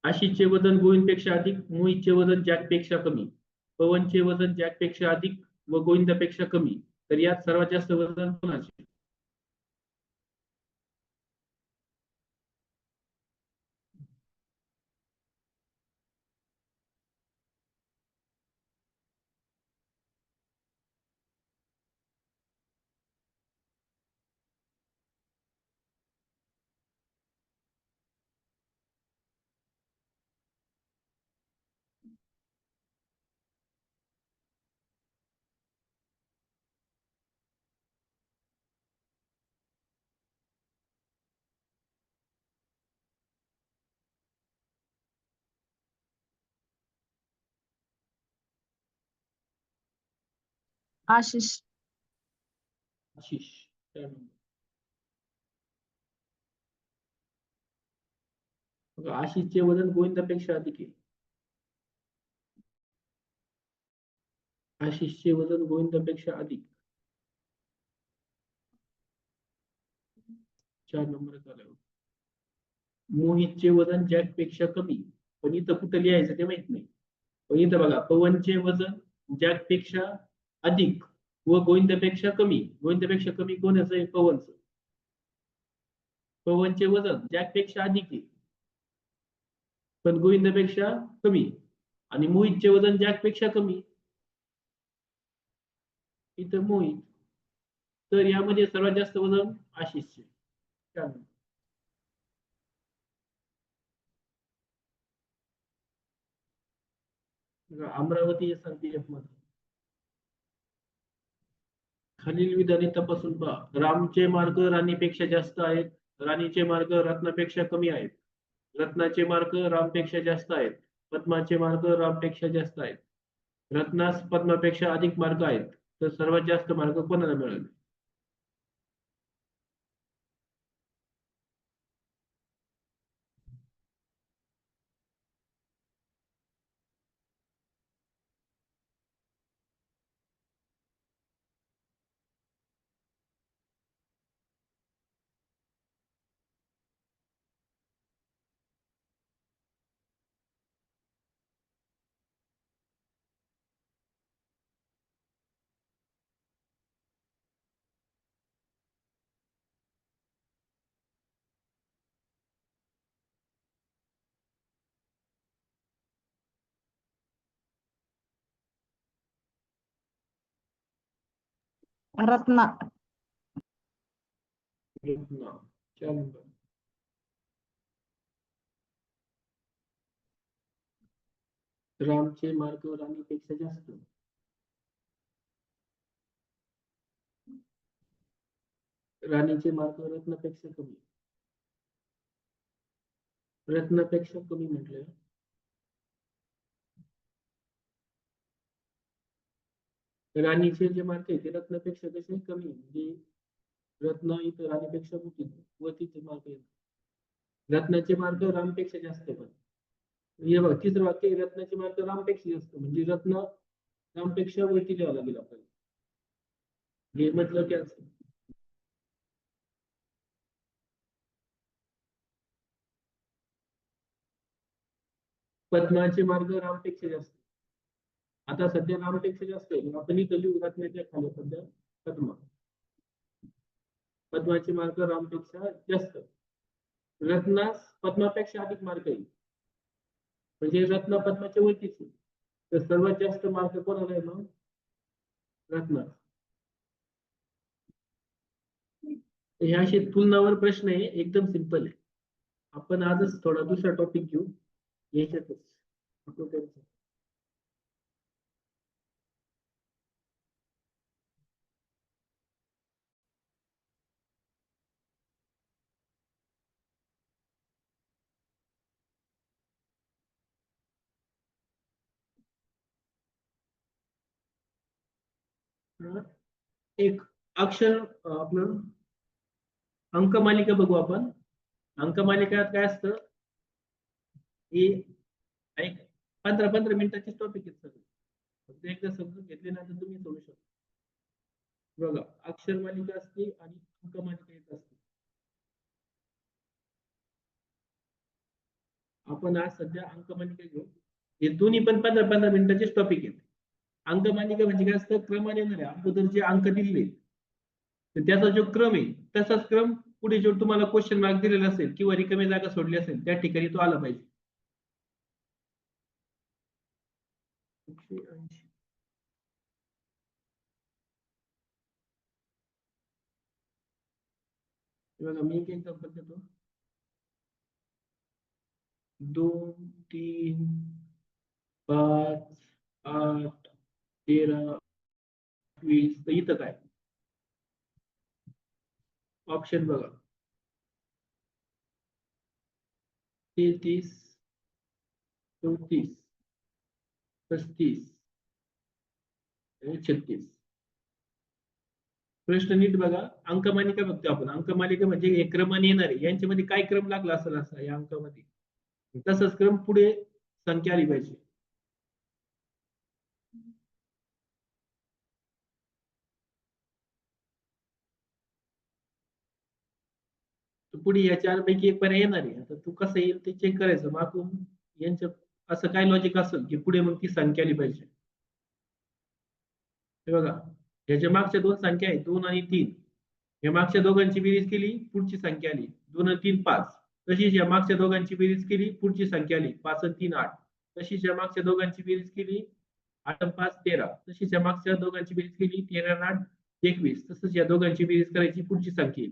आशिषचे वजन गोविंदपेक्षा अधिक, मोहितचे वजन जॅकपेक्षा कमी, पवनचे वजन जॅकपेक्षा अधिक व गोविंदापेक्षा कमी, तर यात सर्वात जास्त वजन कोणाचे? आशिष. आशिष. त्यानंतर बघा, आशिषचे वजन गोविंदापेक्षा अधिक आहे. आशिषचे वजन गोविंदापेक्षा अधिक. 4 नंबर झाल्यावर. मोहितचे वजन जॅकपेक्षा कमी, पण इथं कुठं लिहायचं ते माहित नाही. पण इथं बघा, पवनचे वजन जॅकपेक्षा अधिक व गोविंदापेक्षा कमी. गोविंदापेक्षा कमी कोणाचं आहे? पवनचं. पवनचे वजन जॅकपेक्षा अधिक आहे पण गोविंदापेक्षा कमी, आणि मोहितचे वजन जॅकपेक्षा कमी, इथं मोहित, तर यामध्ये सर्वात जास्त वजन आशिषचे. त्यामुळे अमरावती SRPF मध्ये खालील विधाने तपासून पहा. रामचे मार्ग राणीपेक्षा जास्त आहेत, राणीचे मार्ग रत्नापेक्षा कमी आहेत, रत्नाचे मार्ग रामपेक्षा जास्त आहेत, पद्माचे मार्ग रामपेक्षा जास्त आहेत, रत्नास पद्मापेक्षा अधिक मार्ग आहेत, तर सर्वात जास्त मार्ग कोणाला मिळाले? रत्ना. रत्ना 4 नंबर. रामचे मार्क राणीपेक्षा जास्त. राणीचे मार्क रत्नापेक्षा कमी. रत्नापेक्षा कमी म्हटलं. राणीचे जे मार्क आहे ते रत्नापेक्षा कसे कमी आहे. म्हणजे रत्न इथं राणीपेक्षा मोठी वरतीचे मार्क येतात. रत्नाचे मार्क रामपेक्षा जास्त पण. हे बघ तिसरं वाक्य आहे, रत्नाचे मार्क रामपेक्षा जास्त म्हणजे रत्न रामपेक्षा वरती लिहावं लागेल आपल्याला. हे म्हटलं की असं. पद्माचे मार्ग रामपेक्षा जास्त. आता सध्या रामपेक्षा जास्त आहे आपण इथं लिहू रत्नाच्या खाली सध्या पद्मा. पद्माचे मार्क रामपेक्षा जास्त. रत्नास पद्मापेक्षा अधिक मार्क आहे म्हणजे रत्न पद्माच्या वरतीच आहे. तर सर्वात जास्त मार्क कोणाला आहे मग रत्ना. हे असे तुलनावर प्रश्न आहे एकदम सिंपल आहे. आपण आजच थोडा दुसरा टॉपिक घेऊ याच्यातच. एक अक्षर आपलं अंकमालिका बघू आपण. अंकमालिकात काय असतं हे एक 15-15 मिनिटाची टॉपिक आहेत सगळे. फक्त एकदा समजून घेतले ना तर तुम्ही सोडू शकता. बघा अक्षर मालिका असते आणि अंकमालिका एक असते. आपण आज सध्या अंकमालिका घेऊ. हे दोन्ही पण 15-15 मिनिटाचेच टॉपिक आहेत. अंकमालिका म्हणजे काय असतं क्रमाने येणारे अगोदर जे अंक दिले तर त्याचा जो क्रम आहे तसाच क्रम पुढे जो तुम्हाला क्वेश्चन मार्क दिलेला असेल किंवा रिकामी जागा सोडली असेल त्या ठिकाणी तो आला पाहिजे. 180. बघा मी एक एक्झाम्पल देतो. 2, 3, 5, 8, 13, 20. तर इथं काय ऑप्शन बघा 33, 34, 35 आणि 36. प्रश्न नीट बघा. अंकमालिका बघतो आपण. अंकमालिका म्हणजे हे क्रमाने येणारे यांच्यामध्ये काय क्रम लागला असेल असा या अंकामध्ये तसंच क्रम पुढे संख्या आली पाहिजे. पुढे या 4 पैकी एक पर्याय येणार आहे. आता तू कसं येईल ते चेक करायचं मागून यांच्या असं काय लॉजिक असेल की पुढे मग ती संख्या आली पाहिजे. हे बघा याच्या मागच्या 2 संख्या आहेत 2 आणि 3. या मागच्या दोघांची बेरीज केली पुढची संख्या आली 2 आणि 3 5. तशीच या मागच्या दोघांची बेरीज केली पुढची संख्या आली 5 आणि 3 8. तशीच या मागच्या दोघांची बेरीज केली 8 आणि 5 13. तशीच या मागच्या दोघांची बेरीज केली 13 आणि 8 21. तसंच या दोघांची बेरीज करायची पुढची संख्या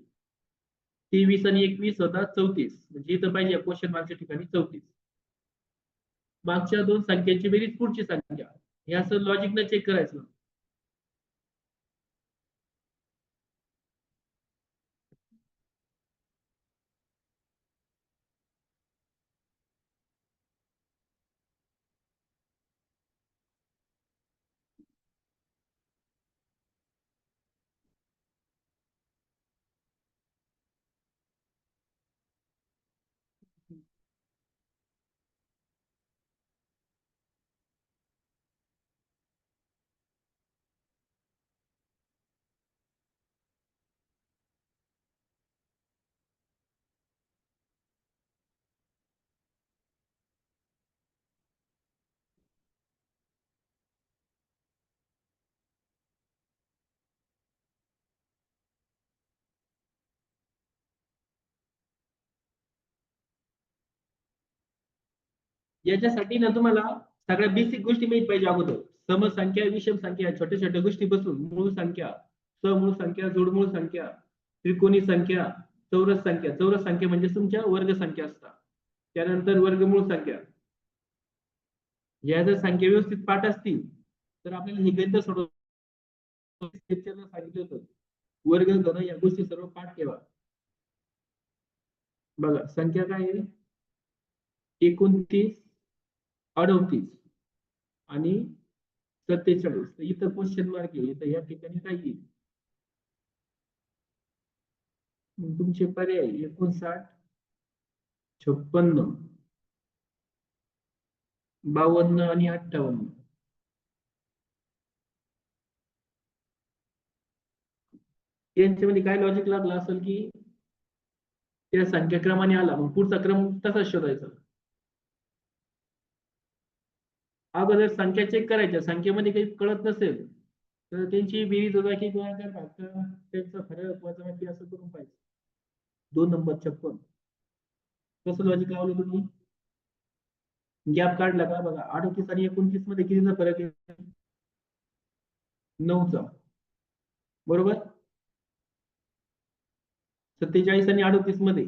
23 आणि 21 होता 34. म्हणजे इथं पाहिजे क्वेश्चन मार्कच्या ठिकाणी 34. मागच्या 2 संख्यांची बेरीज पुढची संख्या हे असं लॉजिक न चेक करायचं. याच्यासाठी ना तुम्हाला सगळ्या बेसिक गोष्टी माहित पाहिजे अगोदर. समसंख्या विषम संख्या छोट्या छोट्या गोष्टी बसून मूळ संख्या समूळ संख्या, जोडमूळ संख्या, त्रिकोणी संख्या, चौरस संख्या. चौरस संख्या म्हणजे तुमच्या वर्ग संख्या असतात. त्यानंतर वर्गमूळ संख्या. या जर संख्या व्यवस्थित पाठ असतील तर आपल्याला हे गणित सांगितलं होतं. वर्ग घन या गोष्टी सर्व पाठ ठेवा. बघा संख्या काय आहे? 29, 38 आणि 47. इथं क्वेश्चन मार्क आहे. इथं या ठिकाणी काय येईल? तुमचे पर्याय 59, 56, 52 आणि 58. यांच्यामध्ये काय लॉजिक लागलं असेल की त्या संख्या क्रमाने आला, मग पुढचा क्रम तसाच शोधायचा. अगोदर संख्या चेक करायच्या, संख्येमध्ये काही कळत नसेल तर त्यांची बेरीज वजाबाकी गुणाकार भागाकार त्यांचा फरक वजाबाकी असं करून पाहिजे. 2 नंबर 56. कसं लॉजिक लावलं तुम्ही? गॅप काढला का? बघा 38 आणि 29 मध्ये कितीचा फरक आहे? 9चा. बरोबर. 47 आणि 38 मध्ये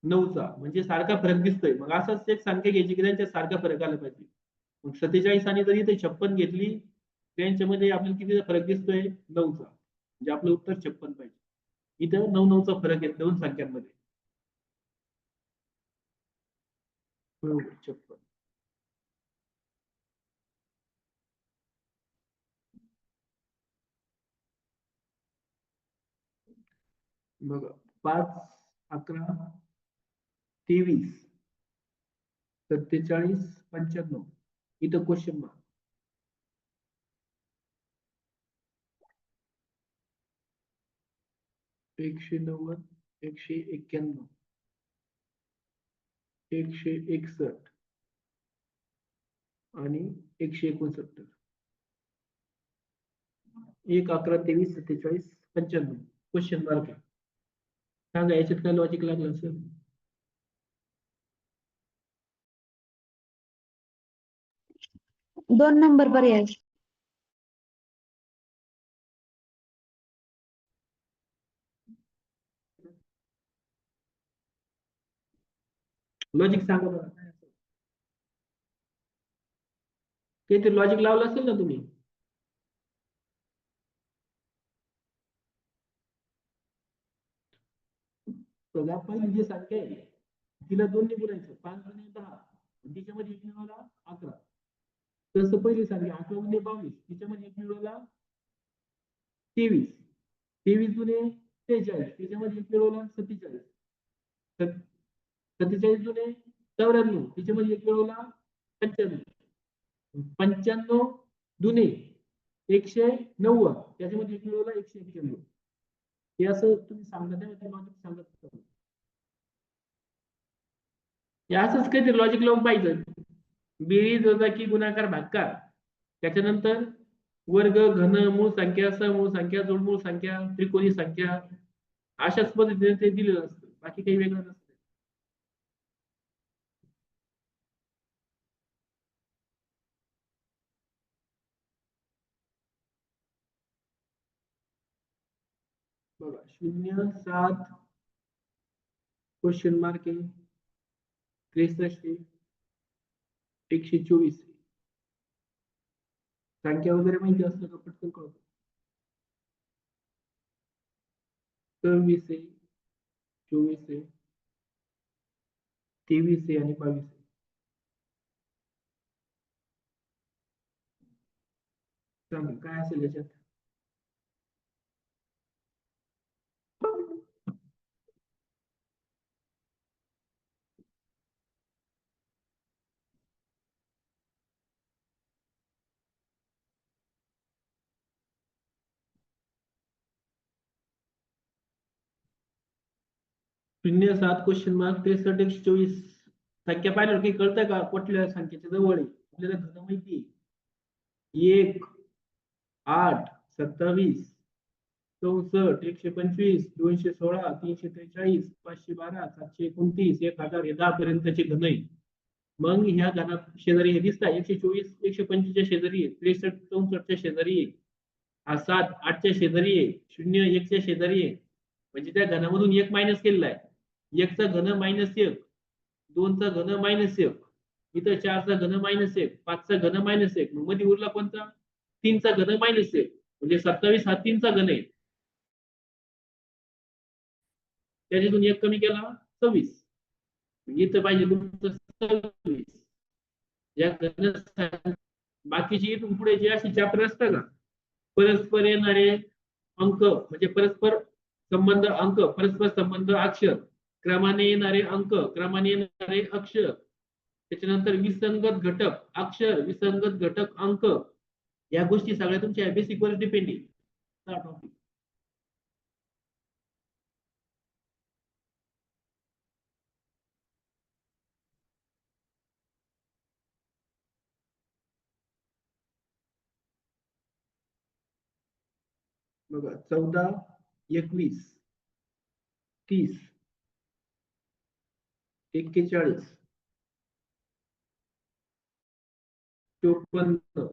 9चा म्हणजे सारखा फरक दिसतोय. मग असंच एक संख्या घ्यायची की त्यांच्या सारखा फरक आला पाहिजे. मग 47 आणि जर इथे 56 घेतली त्यांच्यामध्ये आपल्याला कितीचा फरक दिसतोय? 9चा. म्हणजे आपलं उत्तर 56 पाहिजे. इथं 9-9चा फरक आहे दोन संख्यांमध्ये. बरोबर 56. बघा 5, 11, 23, 47, 95. इथं क्वेश्चन मार्क. 190, 191, 161 आणि 169. 1, 11, 23, 47, 95. क्वेश्चन मार्क आहे. सांगा याच्यात काय लॉजिक लागलं असेल? दोन नंबर पर्याय. लॉजिक सांगा बरं. काहीतरी लॉजिक लावलं असेल ना तुम्ही? बघा पहिली जी संख्या आहे तिला 2 ने गुणायचं. 5 गुणे 10. तिच्यामध्ये 1 मिळवला 11. तसं पहिली संख्या 11 गुणे 22. तिच्यामध्ये 1 मिळवला 23. 23 गुणे 43. तिच्यामध्ये 1 मिळवला 47. 47 गुणे 94. तिच्यामध्ये 1 मिळवला 95. 95 दुने 190. त्याच्यामध्ये 1 मिळवला 191. हे असं तुम्ही सांगता त्या लॉजिक सांगत. हे असंच काहीतरी लॉजिक लावून पाहिजे. बेरीज वजाबाकी गुणाकार भागाकार. त्याच्यानंतर वर्ग घन मूळ संख्या, समूळ संख्या, जोडमूळ संख्या, त्रिकोणी संख्या अशाच पद्धतीने ते दिलेलं असतं. बाकी काही वेगळं नसतं. बघा 07 क्वेश्चन मार्क आहे. 63, 124. संख्या वगैरे माहिती असलं तर पटकन कळतो. 23 आहे, 24 आहे, 23 आहे आणि 22 आहे. सांगा काय असेल याच्यात? शून्य 7 क्वेश्चन मार्क 63, 124. संख्या पाहिल्यावर काही कळतं का? कुठल्या संख्येच्या जवळ आहे? आपल्याला घन माहिती आहे. 1, 8, 27, 64, 125, 216, 343, 512, 729, 1000 हे 10 पर्यंतचे घन आहे. मग ह्या घना शेजारी हे दिसतात 124, 125 च्या शेजारी आहे, 63, 64 च्या शेजारी आहे. हा 7 8च्या शेजारी आहे, 0 1च्या शेजारी आहे, म्हणजे त्या घनामधून 1 मायनस केलेला आहे. 1 चा घन मायनस 1, 2 चा घन मायनस 1, इथं 4 चा घन मायनस 1, 5 चा घन मायनस 1, मग मध्ये उरला कोणता? 3 चा घन मायनस 1, म्हणजे 27 हा 3 चा घन आहे. त्याच्यातून 1 कमी केला 26, इथं पाहिजे तुमचं 26. या घन बाकीची इथून पुढे जे अशी चॅप्टर असतं ना, परस्पर येणारे अंक म्हणजे परस्पर संबंध अंक, परस्पर संबंध अक्षर, क्रमाने येणारे अंक, क्रमाने येणारे अक्षर, त्याच्यानंतर विसंगत घटक अक्षर, विसंगत घटक अंक, या गोष्टी सगळ्या तुमच्या बेसिक वर डिपेंडिंग. बघा 14 21 30 41 54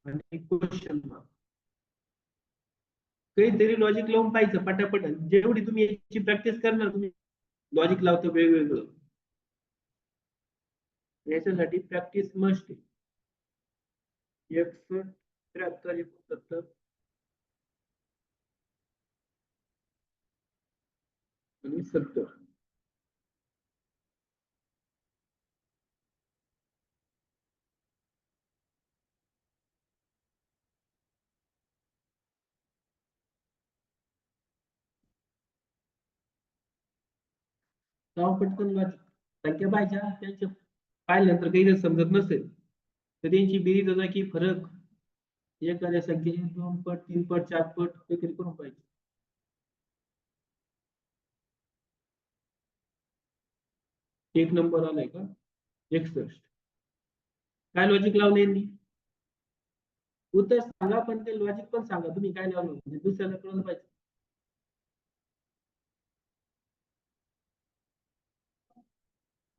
आणि क्वेश्चन मार्क. काहीतरी लॉजिक लावून पाहिजे पटापट. जेवढी तुम्ही याची प्रॅक्टिस करणार, तुम्ही लॉजिक लावतो वेगवेगळं, याच्यासाठी प्रॅक्टिस मस्ट आहे. 61 73 69 आणि 70. तेव्हा पटकन लॉजिक संख्या पाहिजे. त्यांच्या पाहिल्यानंतर काही जर समजत नसेल तर त्यांची बेरीज वजा की फरक एखाद्या संख्येचे 2 पट 3 पट 4 पट काहीतरी करून पाहिजे. एक नंबर आलाय का 61. काय लॉजिक लावले यांनी? उत्तर सांगा पण ते लॉजिक पण सांगा तुम्ही काय लावलं, म्हणजे दुसऱ्याला कळलं पाहिजे.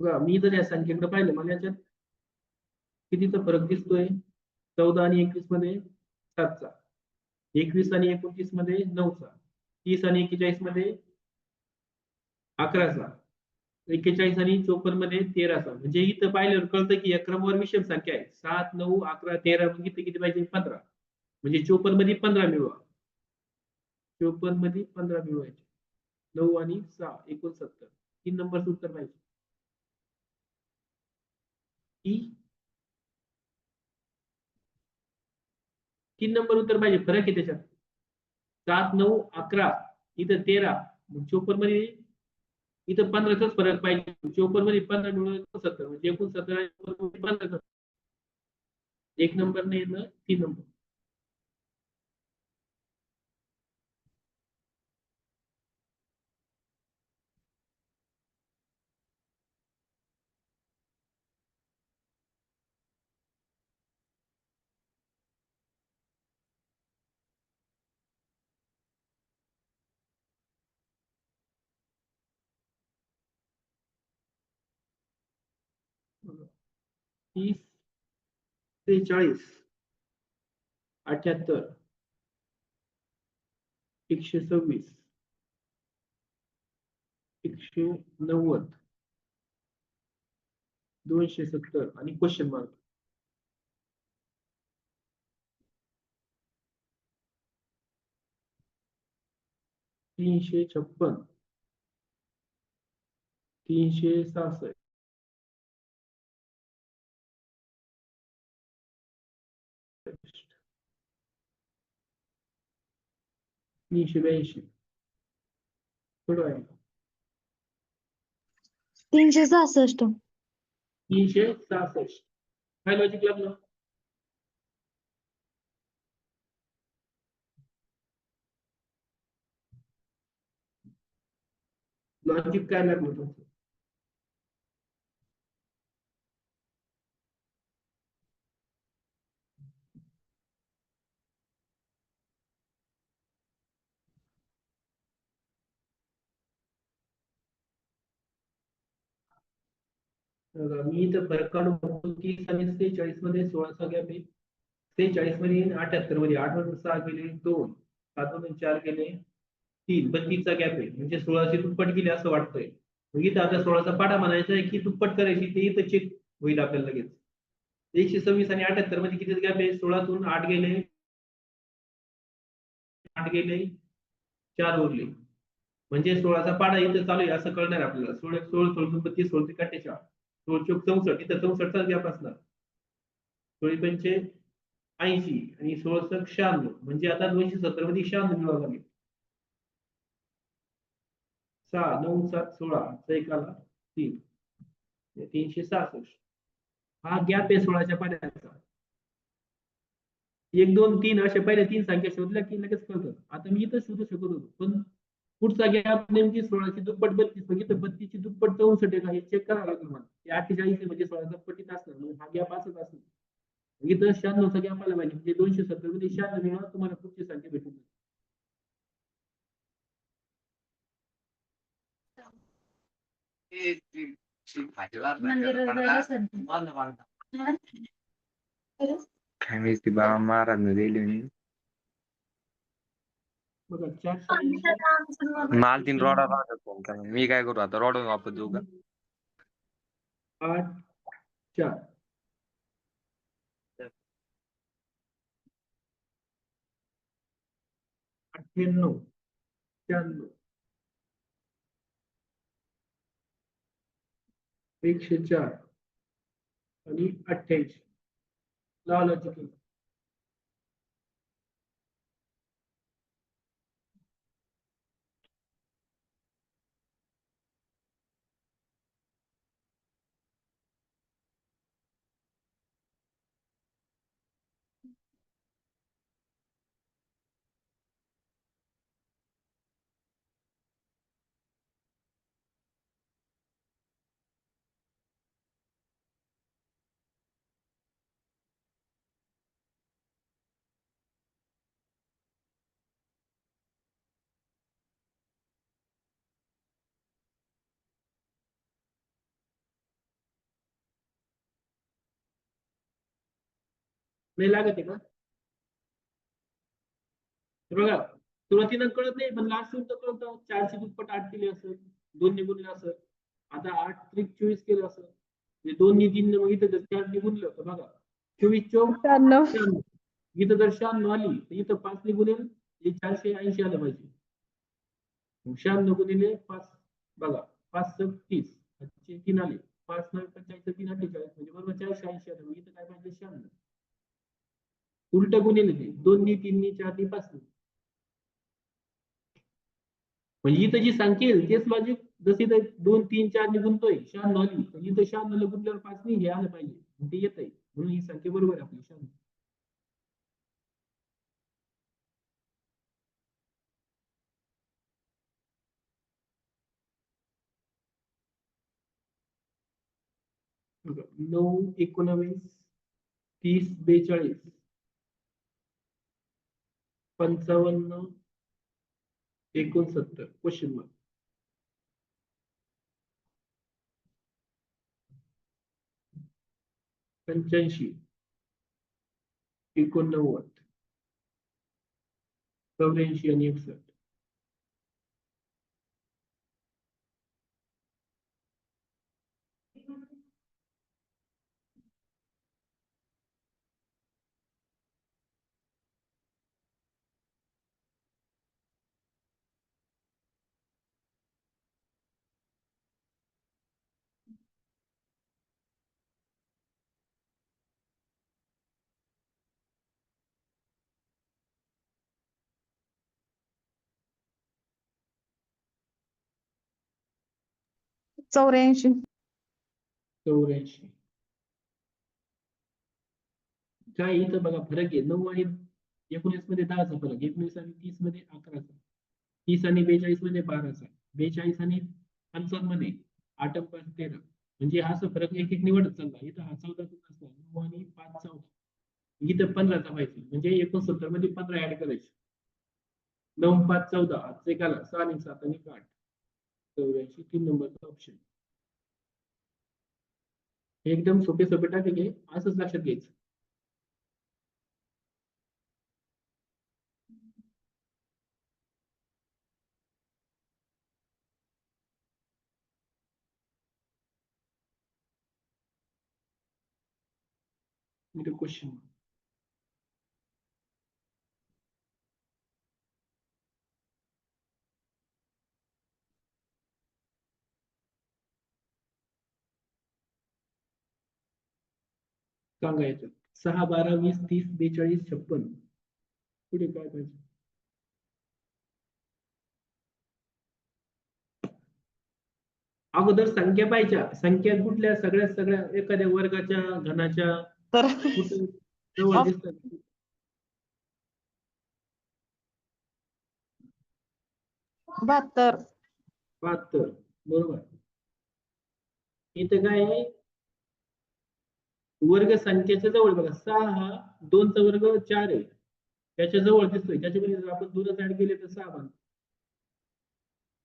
बघा मी जर या संख्येकडे पाहिलं, मला याच्यात कितीचा फरक दिसतोय? 14 आणि 21 मध्ये 7चा, 21 आणि 29 मध्ये 9चा, 30 आणि 41 मध्ये 11चा, 41 आणि 54 मध्ये 13चा. म्हणजे इथं पाहिल्यावर कळतं की या क्रमवार विषम संख्या आहे. 7 9 11 13, मग इथे किती पाहिजे? 15. म्हणजे 54 मध्ये 15 मिळवा. 54 मध्ये 15 मिळवायचे. 9 आणि 6 69. 3 नंबरचं उत्तर पाहिजे. की 3 नंबर उत्तर पाहिजे. फरक आहे त्याच्यात. 7 9 11, इथं 13, 54 मध्ये इथं 15चाच फरक पाहिजे. 54 मध्ये 15 मिळून 70, म्हणजे एकूण 17 एक नंबर नाही येणं 3 नंबर. बघा. 30 43 78 126 190 270 आणि क्वेश्चन मार्क. 356 366 382 थोडं आहे. 366. 366. काय लॉजिक लागलं? लॉजिक काय लागलं तुमचं? मी इथं फरक काढून बघतो. 30 आणि 43 मध्ये 16चा गॅप आहे. 43 मध्ये 78 मध्ये 8 मधून 6 गेले 2, 7 मधून 4 गेले 3, 32चा गॅप आहे म्हणजे 16ची दुप्पट गेली असं वाटतंय. मग इथं आता 16चा पाढा म्हणायचा आहे की दुप्पट करायची ते इथं चेक होईल आपल्याला लगेच. 126 आणि 78 मध्ये किती गॅप आहे? 16तून 8 गेले 8 गेले 4 उरले. म्हणजे 16चा पाढा इथं चालू आहे असं कळणार आपल्याला. 16 16 16 32 16 41 16 चोक 64 इथं 64चा गॅप असणार. 16 पंचे 80 आणि 16 सक 96 म्हणजे आता 270 मध्ये 96 मिळवावं लागेल. 6 9 7 16 एकाला 3 366 हा गॅप आहे 16च्या पाढ्याचा. 1 2 3 अशा पहिल्या 3 संख्या शोधल्या की लगेच कळतं. आता मी इथं शोधू शकत होतो पण पुढचा गॅप नेमकी 16ची दुप्पट 32 म्हणजे इथं 32 ची दुप्पट 64 आहे का हे चेक करावं लागेल मला. हे 48 आहे म्हणजे 16चा पटीत असणार मग हा गॅप असंच असणार. इथं 96चा गॅप आला पाहिजे म्हणजे 270 मध्ये 96 मिळवा तुम्हाला पुढची संख्या भेटून जाईल. काय माहिती बाबा महाराज दिली मी बघा 480 माल तीन रोडा मी काय करू आता रोड वापस देऊ का 8 4 98 96 104 आणि 88 लावला चुकी. नाही लागत आहे का? बघा सुरुवातीला कळत नाही पण लास्ट तर कळतं 4ची दुप्पट 8 केली असेल 2 ने गुणलं असेल आता 8 त्रिक 24 केलं असेल म्हणजे 2 ने 3 ने मग इथं जर 4 ने गुणलं तर बघा 24 चौक 96 इथं जर 96 आली तर इथं 5 ने गुणेल हे 480 आलं पाहिजे. 96 गुणिले 5 बघा 5 सक 30 3 आले 5 9 45 3 48 म्हणजे बरोबर 480 आलं मग इथं काय पाहिजे 96 उलट गुणिले ते 2 ने 3 ने 4 ने 5 ने म्हणजे इथं जी संख्या येईल तेच लॉजिक जशी 2 3 4 ने गुणतोय 96 आली तर इथं 96 ला गुणल्यावर 5 ने हे आलं पाहिजे ते येत आहे म्हणून ही संख्या बरोबर आहे आपली 96. बघा 9 19 30 42 55 69 क्वेश्चन मार्क 85 89 84 आणि 61 84 84 काय इथं बघा फरक आहे 9 आणि 19 मध्ये 10चा फरक 19 आणि 30 मध्ये 11चा 30 आणि 42 मध्ये 12चा 42 आणि 55 मध्ये 8 आणि 5 13 म्हणजे हा असं फरक एक एक निवडत चालला इथं हा 14 असला 9 आणि 5 14 इथं 15चा पाहिजे म्हणजे 69 मध्ये 15 ऍड करायचे 9 5 14 आजचे काला 6 आणि 7 आणि 8 84 3 नंबरचा ऑप्शन एकदम सोपे सोपे टाके असंच लक्षात घ्यायचं क्वेश्चन सांगा याच्यात 6, 12, 20, 30, 42, 56 पुढे काय पाहिजे? अगोदर संख्या पाहिजे. संख्या कुठल्या? सगळ्या एखाद्या वर्गाच्या घनाच्या तर कुठे जवळ दिसतात? 72. 72 बरोबर. इथं काय आहे? वर्ग संख्येच्या जवळ बघा 6 हा 2 चा वर्ग 4 आहे त्याच्या जवळ दिसतोय. त्याच्यामध्ये जर आपण 2 ऍड केले तर 6 बनतात.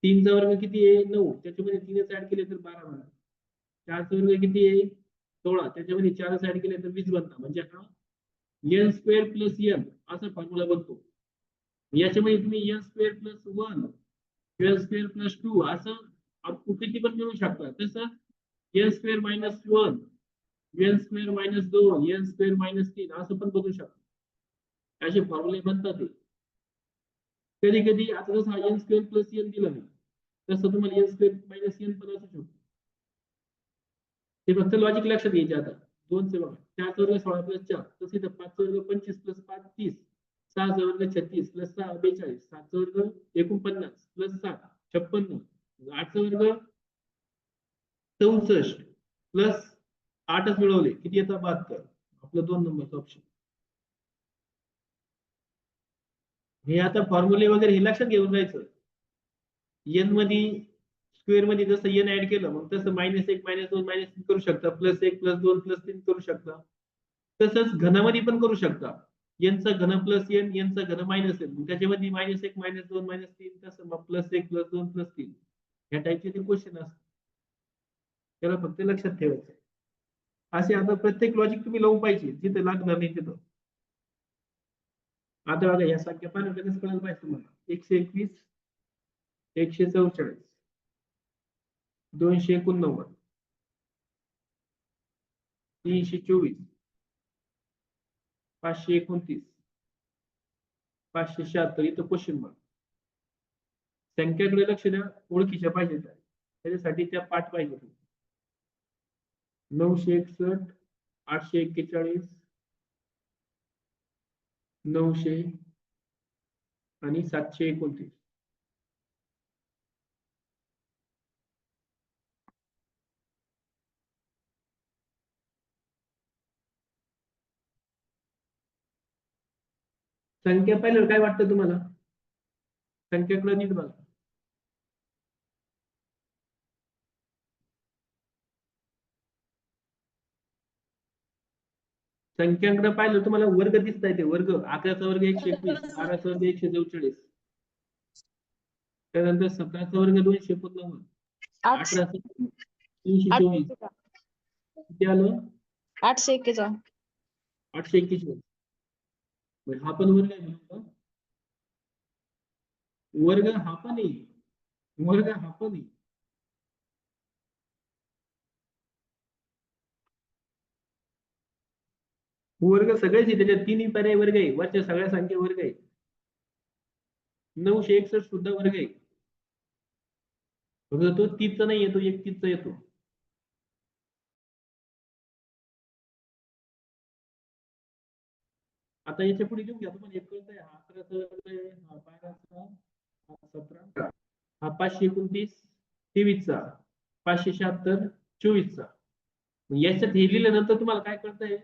3 चा वर्ग किती आहे? 9. त्याच्यामध्ये 3 ऍड केले तर 12 बनतात. 4 चा वर्ग किती आहे? 16. त्याच्यामध्ये 4 ऍड केले तर 20 बनतात. म्हणजे हा n स्क्वेअर प्लस n असा फॉर्म्युला बनतो. याच्यामध्ये तुम्ही n square plus 1 n square plus 2 असं किती पण मिळू शकता. तसं n square minus 1 n square minus 2 n square minus 3 असं पण बघू शकतो. असे फॉर्म्युले बनतात ते. कधी कधी आता जसं n स्क्वेअर प्लस n दिला नाही तसं तुम्हाला n स्क्वेअर मायनस n पण असू शकतो. ते फक्त लॉजिक लक्षात घ्यायचे. आता 2 चे बघा 4 चा वर्ग 16 प्लस 4 तसे तर 5 चा वर्ग 25 प्लस 5 30 6 चा वर्ग 36 प्लस 6 42 7 चा वर्ग 49 प्लस 7 56 8 चा वर्ग 64 प्लस 8च मिळवले किती येतात? 72. आपलं 2 नंबरचा ऑप्शन. हे आता फॉर्म्युले वगैरे हे लक्षात घेऊन जायचं. n मध्ये स्क्वेअर मध्ये जसं n ऍड केलं मग तसं -1 -2 -3 करू शकता, +1 +2 +3 करू शकता. तसंच घनामध्ये पण करू शकता. n चा घन प्लस n n चा घन मायनस n त्याच्यामध्ये -1 -2 -3 तसं मग +1 +2 +3 ह्या टाईपचे ते क्वेश्चन असतात. त्याला फक्त लक्षात ठेवायचं. असे आता प्रत्येक लॉजिक तुम्ही लावून पाहिजे जिथे लागणार नाही तिथं. आता बघा या संख्या पाहिलं तर कसं कळायला पाहिजे तुम्हाला. 121 144 289 324 529 576 इथं क्वेश्चन मार्क. संख्याकडे लक्ष द्या. ओळखीच्या पाहिजे त्याच्यासाठी त्या पाठ पाहिजे. 961 841 900 आणि 729. संख्या पाहिल्यावर काय वाटतं तुम्हाला? संख्याकडे नीट बघा. संख्यांकडे पाहिलं तुम्हाला वर्ग दिसत आहे. ते वर्ग 11चा वर्ग 121 12चा वर्ग 144 त्यानंतर 17चा वर्ग 289 18चा 324 किती आलं? 841. 841. हा पण वर्ग आहे का? वर्ग हा पण आहे. वर्ग हा पण आहे. वर्ग सगळेच आहे त्याच्यात. 3 पर्याय वर्ग आहे. वरच्या सगळ्या संख्या वर्ग आहे. 961 सुद्धा वर्ग आहे. फक्त तो 30 चा नाही येतो, 31 चा येतो. आता याच्या पुढे घेऊन घ्या. तुम्हाला एक कळतंय. हा 11चा वर्ग आहे, हा 12चा, हा 17, हा 529 23चा, 576 24चा. याच्यात हे लिहिल्यानंतर तुम्हाला काय कळतंय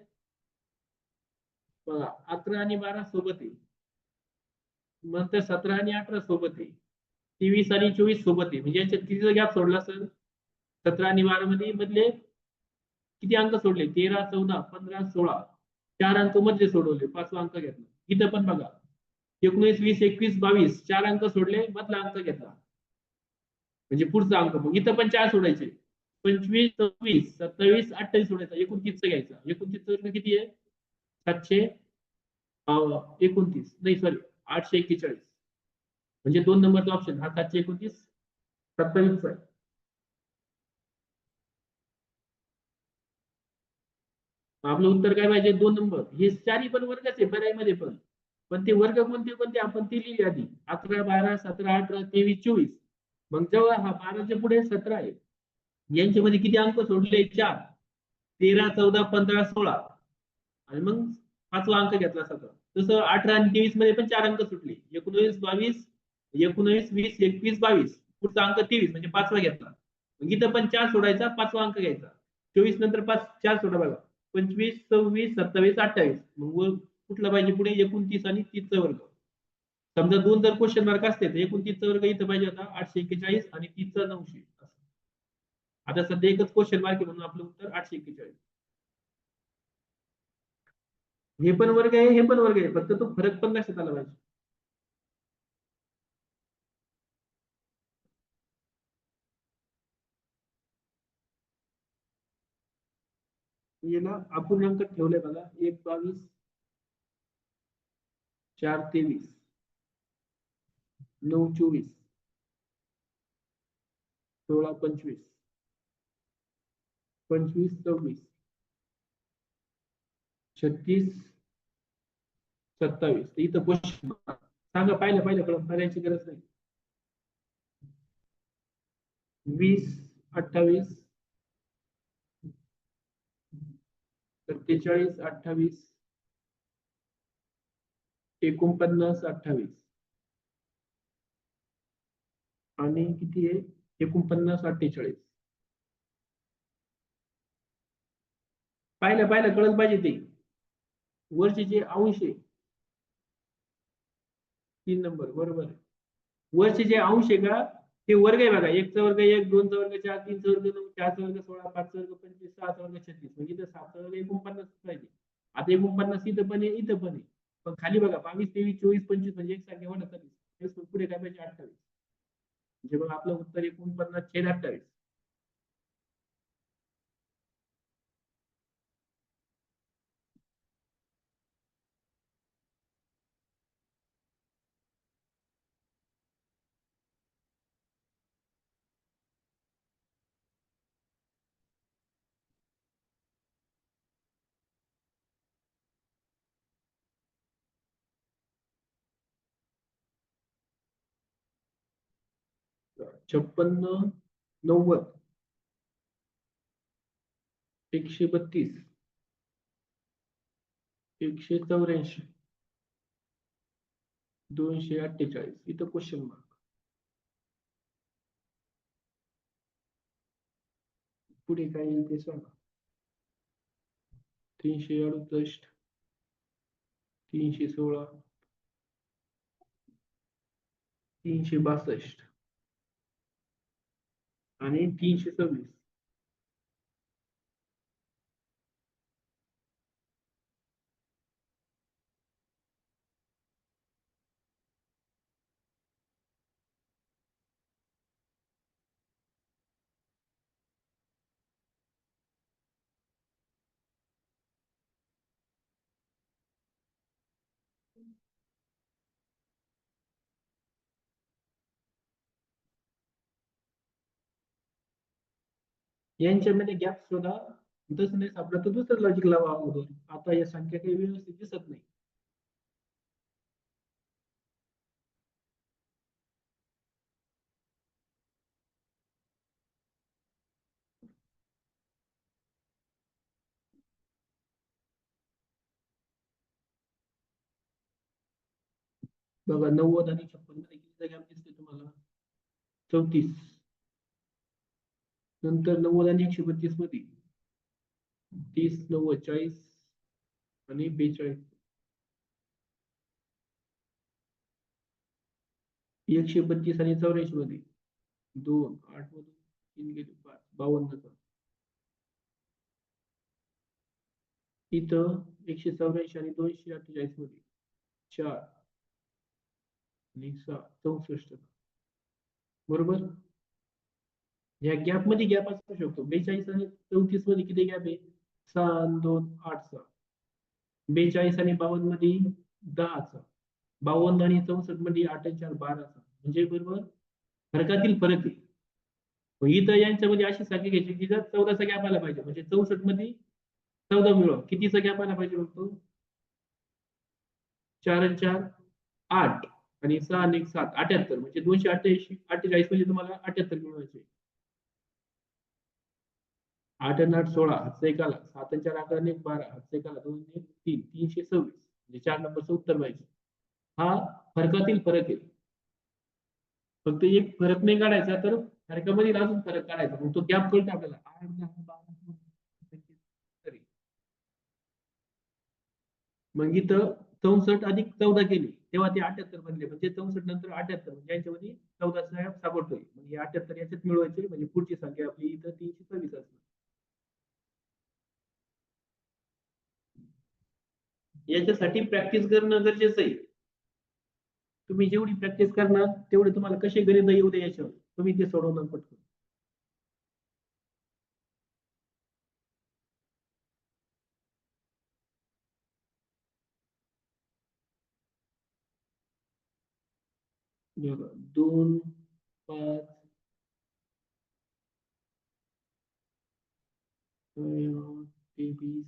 बघा. 11 आणि 12 सोबत आहे. नंतर 17 आणि 18 सोबत आहे. 23 आणि 24 सोबत आहे. म्हणजे याच्यात किती गॅप सोडला असेल? 17 आणि 12 मध्ये मधले किती अंक सोडले? 13 14 15 16 4 अंक मधले सोडवले. 5वा अंक घेतला. इथं पण बघा 19 20 21 22 4 अंक सोडले, मधला अंक घेतला म्हणजे पुढचा अंक. मग इथं पण 4 सोडायचे. 25 26 27 28 सोडायचा. 29 चा घ्यायचा. 29 चा वर्ग किती आहे? 729 नाही सॉरी 841. म्हणजे 2 नंबरचा ऑप्शन हा 729 27 चा आहे. आपलं उत्तर काय पाहिजे 2 नंबर. हे चारही पण वर्गच आहे पर्यायमध्ये पण ते वर्ग कोणते कोणते आपण ते लिहिले आधी 11, 12, 17, 18, 23, 24. मग जेव्हा हा 12च्या पुढे 17 आहे यांच्यामध्ये किती अंक सोडले 4, 13, 14, 15, 16 आणि मग 5वा अंक घेतला 17. तसं 18 आणि 23 मध्ये पण 4 अंक सुटले 19, 22, 19, 20, 21, 22. पुढचा अंक 23 म्हणजे 5वा घेतला. मग इथं पण 4 सोडायचा 5वा अंक घ्यायचा. 24 नंतर 5 4 सोडा बघा 25, 26, 27, 28. मग कुठला पाहिजे पुढे 29 आणि 30 चा वर्ग. समजा 2 जर क्वेश्चन मार्क असते तर 29 चा वर्ग इथं पाहिजे होता 841 आणि 30 चा 900. आता सध्या एकच क्वेश्चन मार्क आहे म्हणून आपलं उत्तर 841. हे पण वर्ग आहे हे पण वर्ग आहे फक्त तो फरक पण लक्षात आला पाहिजे. याला अपूर्णांक ठेवले बघा 1, 22, 4, 23, 9, 24, 16, 25, 25, 26, 36, 27. इथं क्वेश्चन सांगा पाहिलं कळून पर्यायची गरज नाही. 20, 28, 47, 28, 49, 28 आणि किती आहे 49, 48. पाहिलं कळलं पाहिजे ते वरचे जे अंश आहे 3 नंबर बरोबर आहे. वरचे जे अंश आहे का ते वर्ग आहे बघा 1 चा वर्ग 1, 2 चा वर्ग 4, 3 चा वर्ग 9, 4 चा वर्ग 16, 5 चा वर्ग 25, 6 चा वर्ग 36. म्हणजे इथं 7 चा वर्ग 49 पाहिजे. आता 49 इथं पण आहे इथं पण आहे. पण खाली बघा 22, 23, 24, 25 म्हणजे एक संख्या वाढत चालली. पुढे काय पाहिजे 28. म्हणजे मग आपलं उत्तर 49/28. छप्पन्न, 90, 132, 184, 248. इथं क्वेश्चन मार्क. पुढे काय येईल ते सांगा. 368, 316, 362 आणि 326. यांच्यामध्ये गॅप शोधा. तसं नाही सापडलं तर दुसरं लॉजिक लावा अगोदर. आता या संख्या काही व्यवस्थित दिसत नाही. बघा 90 आणि 56 मध्ये किती गॅप दिसते तुम्हाला 34. नंतर 90 आणि 132 मध्ये 30, 90, 40 आणि 42. 132 आणि 84 मध्ये 2, 8 मधून 3 गेले 5, 52. इथं 184 आणि 248 मध्ये 4 आणि 6, 64. बरोबर. या गॅप मध्ये गॅप असू शकतो. 42 आणि 34 मध्ये किती गॅप आहे 6 आणि 2, 8, 6. 42 आणि 52 मध्ये 10चा. 52 आणि 64 मध्ये 8 आणि 4, 12चा. म्हणजे बरोबर फरकातील फरक आहे. मग इथं यांच्यामध्ये अशी संख्या घ्यायची की जर 14चा गॅप आला पाहिजे म्हणजे 64 मध्ये 14 मिळवा. कितीचा गॅप आला पाहिजे बघतो. 4 आणि 4 8 आणि 6 आणि 1 7 78 म्हणजे 288 48 म्हणजे तुम्हाला 78 मिळवायचे. 8 आणि 8 16 हातचा एक आला. 7 आणि 4 11 आणि 1 12 हातचा एक आला. 2 आणि 1 3 326 म्हणजे 4 नंबरचं उत्तर पाहिजे. हा फरकातील फरक आहे. फक्त एक फरक नाही काढायचा तर फरकामध्ये अजून फरक काढायचा. मग तो गॅप कळतो आपल्याला 8 10 12 तरी. मग इथं 64 अधिक 14 केले तेव्हा ते 78 बनले. म्हणजे 64 नंतर 78 म्हणजे याच्यामध्ये 14 सापडतोय. म्हणजे 78 याच्यात मिळवायचे म्हणजे पुढची संख्या आपली इथं 326 असणार. याच्यासाठी प्रॅक्टिस करणं गरजेचं आहे. तुम्ही जेवढी प्रॅक्टिस करणार तेवढे तुम्हाला कसे गणित येऊ दे याच्यावर तुम्ही ते सोडवणार पटकन. बघा 2 5 23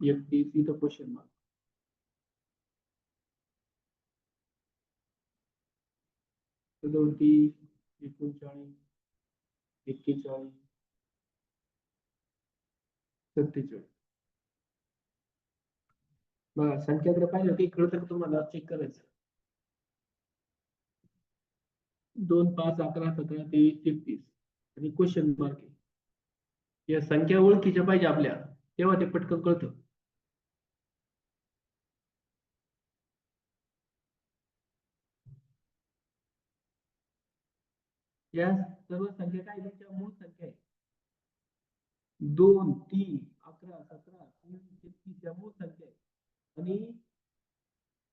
31 इथं क्वेश्चन मार्क. 37 39 41 47. बघा संख्याकडे पाहिलं की कळतं का तुम्हाला चेक करायचं. 2 5 11 17 23 33 आणि क्वेश्चन मार्क आहे. या संख्या ओळखीच्या पाहिजे आपल्या तेव्हा ते पटकन कळतं. या सर्व संख्या काय त्यांच्या मूळ संख्या आहे. 2 3 11 17 3 33 या मूळ संख्या आहे. आणि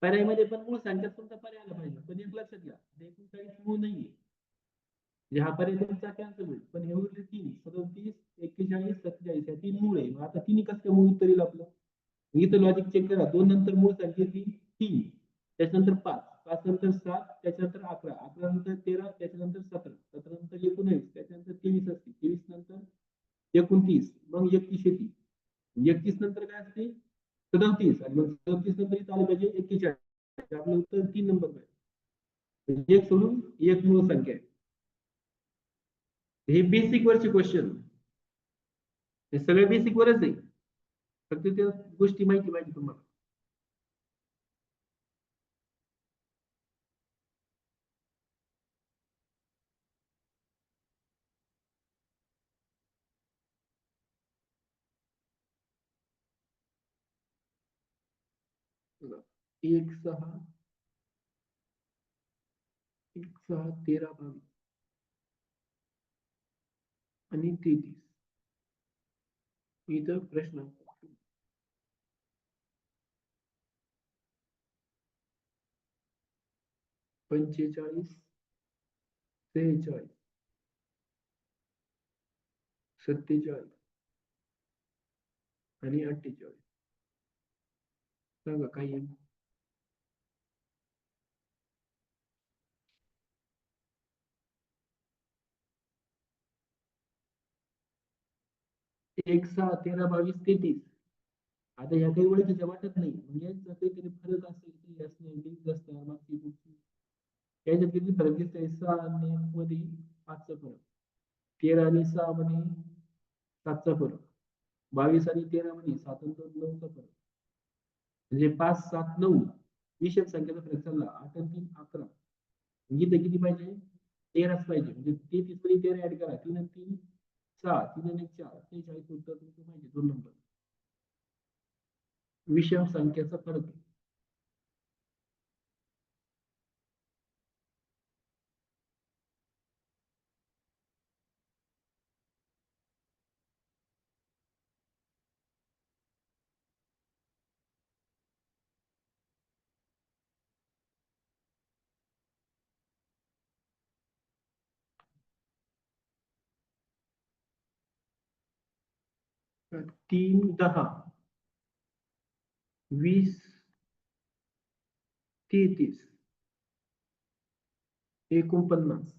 पर्यायमध्ये पण मूळ संख्या तुमचा पर्याय आला पाहिजे. पण एक लक्षात घ्या 39 मूळ नाहीये. हा पर्याय तुमचा कॅन्सल होईल. पण हे उरले 3 37 41 47 या 3 मूळ आहे. मग आता तिन्ही कसं काय मूळ उत्तर येईल आपलं. इथं लॉजिक चेक करा. 2 नंतर मूळ संख्या 3 त्याच्यानंतर 5 5 नंतर 7 त्याच्यानंतर 11 11 नंतर 13 त्याच्यानंतर 17 17 नंतर 19 त्याच्यानंतर 23 असते 23 नंतर 29 मग 31 येते. 31 नंतर काय असते 37 आणि मग 37 नंतर इथं आलं पाहिजे 41. आपलं उत्तर 3 नंबर पाहिजे. एक सोडून एक मूळ संख्या आहे. हे बेसिक वरचे क्वेश्चन हे सगळे बेसिक वरच आहे. फक्त त्या गोष्टी माहिती पाहिजे तुम्हाला. बघा, 1 6 1 6 13 22 आणि 33 इथं प्रश्न 45 46 47 आणि 48 सांगा काय येईल. एक 6 13 22 33 आता या काही ओळखीच्या वाटत नाही म्हणजे काहीतरी फरक असेल की असणे लिंक असणार मागची पुढची याच्यात किती फरक दिसतोय 6 आणि 1 मध्ये 5 चा फरक 13 आणि 6 मध्ये 7 चा फरक 22 आणि 13 मध्ये 7 आणि 2 9 चा फरक म्हणजे 5 7 9 विषम संख्येचा फरक चालला 8 आणि 3 11 इथे किती पाहिजे 13च पाहिजे म्हणजे 33 मध्ये 13 ऍड करा 3 आणि 3 6 3 आणि 1 4 46 उत्तर तुमचं पाहिजे 2 नंबर. विषम संख्येचा फरक आहे. तर 3 10 20 33 49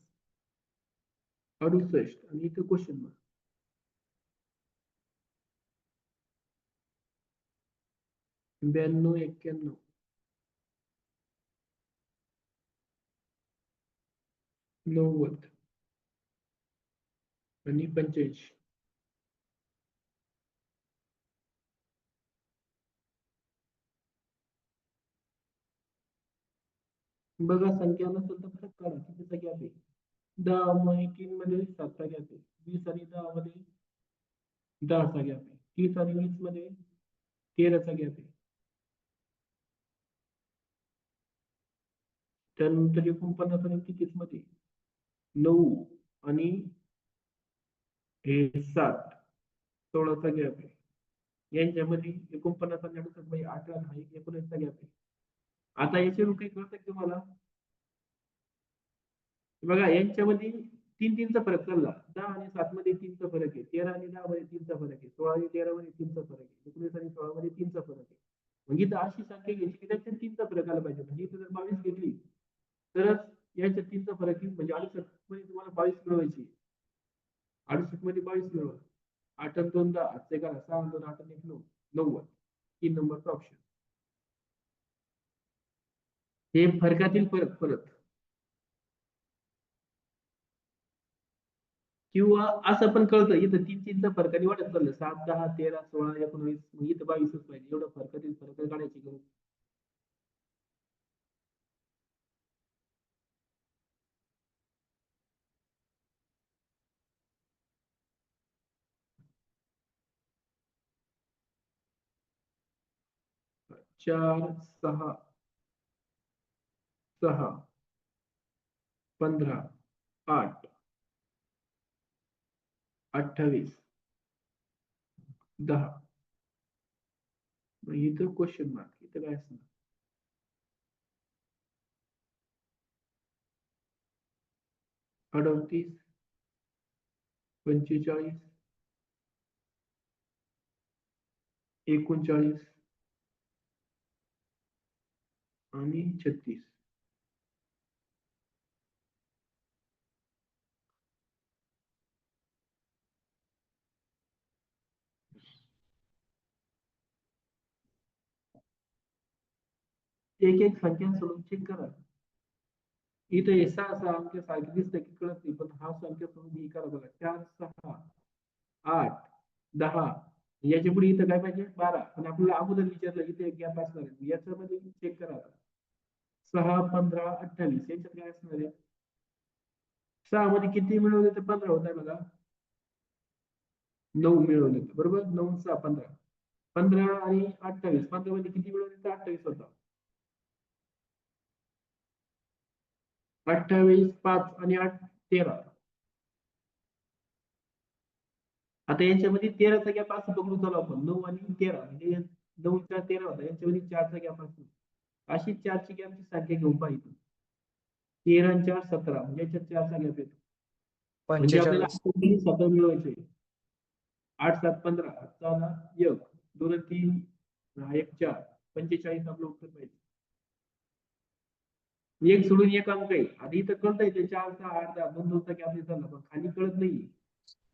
68 आणि इथं क्वेश्चन मार्क 92 91 90 आणि 85. बघा संख्या नसेल तर फरक काढा कितीचा गॅप आहे. 10 आणि 3 मध्ये 7चा गॅप आहे. 20 आणि 10 मध्ये 10चा गॅप आहे. 30 आणि 20 मध्ये 13चा गॅप आहे. त्यानंतर 49 आणि 30 मध्ये 9 आणि हे 7 16चा गॅप आहे. यांच्यामध्ये 49 आणि 68 मध्ये 18 आणि 19चा गॅप आहे. आता याचे काही कळतं की तुम्हाला बघा यांच्यामध्ये 3चा फरक चालला. 10 आणि 7 मध्ये 3चा फरक आहे. 13 आणि 10 मध्ये 3चा फरक आहे. 16 आणि 13 मध्ये 3चा फरक आहे. 19 आणि 16 मध्ये 3चा फरक आहे. म्हणजे इथं अशी संख्या घ्यायची की त्याच्यात 3चा फरक आला पाहिजे. म्हणजे इथं जर 22 घेतली तरच यांच्यात 3चा फरक येईल. म्हणजे 68 मध्ये तुम्हाला 22 मिळवायची. 68 मध्ये 22 मिळवा. 8 आणि 2 10, 8 11, 6 आणि 2 8 आणि 1 9, 90. 3 नंबरचा ऑप्शन. हे फरकातील फरक परत किंवा असं पण कळतं इथं 3चा फरकाने वाढत चाललं. 7 10 13 16 19 मग इथं 22च पाहिजे. एवढं फरकातील फरक काढायची गरज. चार 6 6 15 8 28 10. मग इथं क्वेश्चन मार्क इथं काय असणार? 38 45 39 आणि 36. एक एक संख्या सोडून चेक करा. इथं हे 6 अंक सारखे दिसतं की कळत नाही, पण हा संख्या सोडून ही करा बघा. 4 6 8 10 याच्या पुढे इथं काय पाहिजे 12. पण आपल्याला अगोदर विचारलं इथे एक गॅप असणार आहे. याच्यामध्ये चेक करा. 6 15 28 याच्यात काय असणार आहे? 6 मध्ये किती मिळवले तर 15 होत आहे बघा. 9 मिळवले बरोबर. 9 6 15 15 आणि 28. 15 मध्ये किती मिळवले तर 28 होता. 28 5 आणि 8 13. आता यांच्यामध्ये 13चा गॅप असं पकडून चालू आपण. 9 आणि 13 म्हणजे 9 4 13 होता. यांच्यामध्ये 4चा गॅप असतो. अशी 4ची गॅपची संख्या घेऊन पाहिजे. 13 आणि 4 17 म्हणजे याच्यात 4चा गॅप येतो. म्हणजे आपल्याला 17 मिळवायचे. 8 7 15 7 1 2 3 1 4 45 आपलं उत्तर पाहिजे. एक सोडून एक अंक आहे. आधी इथं कळतंय ते 4 6 8 10 2 2चा गॅप येताना पण खाली कळत नाही.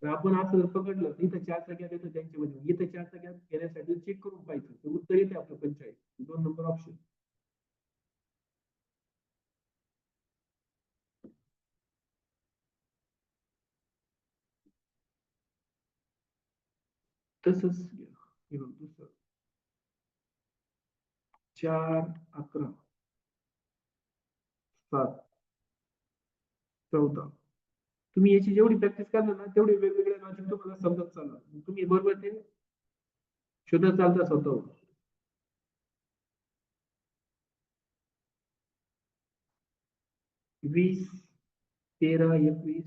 तर आपण असं जर पकडलं तर इथं 4चा गॅप येतो त्यांच्यामध्ये. इथं 4चा गॅप घेण्यासाठी चेक करून पाहिजे. तर उत्तर येते आपलं 45. 2 नंबर ऑप्शन. तसंच हे बघ दुसरं 4 11 7 14. तुम्ही याची जेवढी प्रॅक्टिस करणार ना तेवढे वेगवेगळे लॉजिक तुम्हाला समजत चालणार. तुम्ही बरोबर ते शोधत चालता स्वतःहून. 20 13 21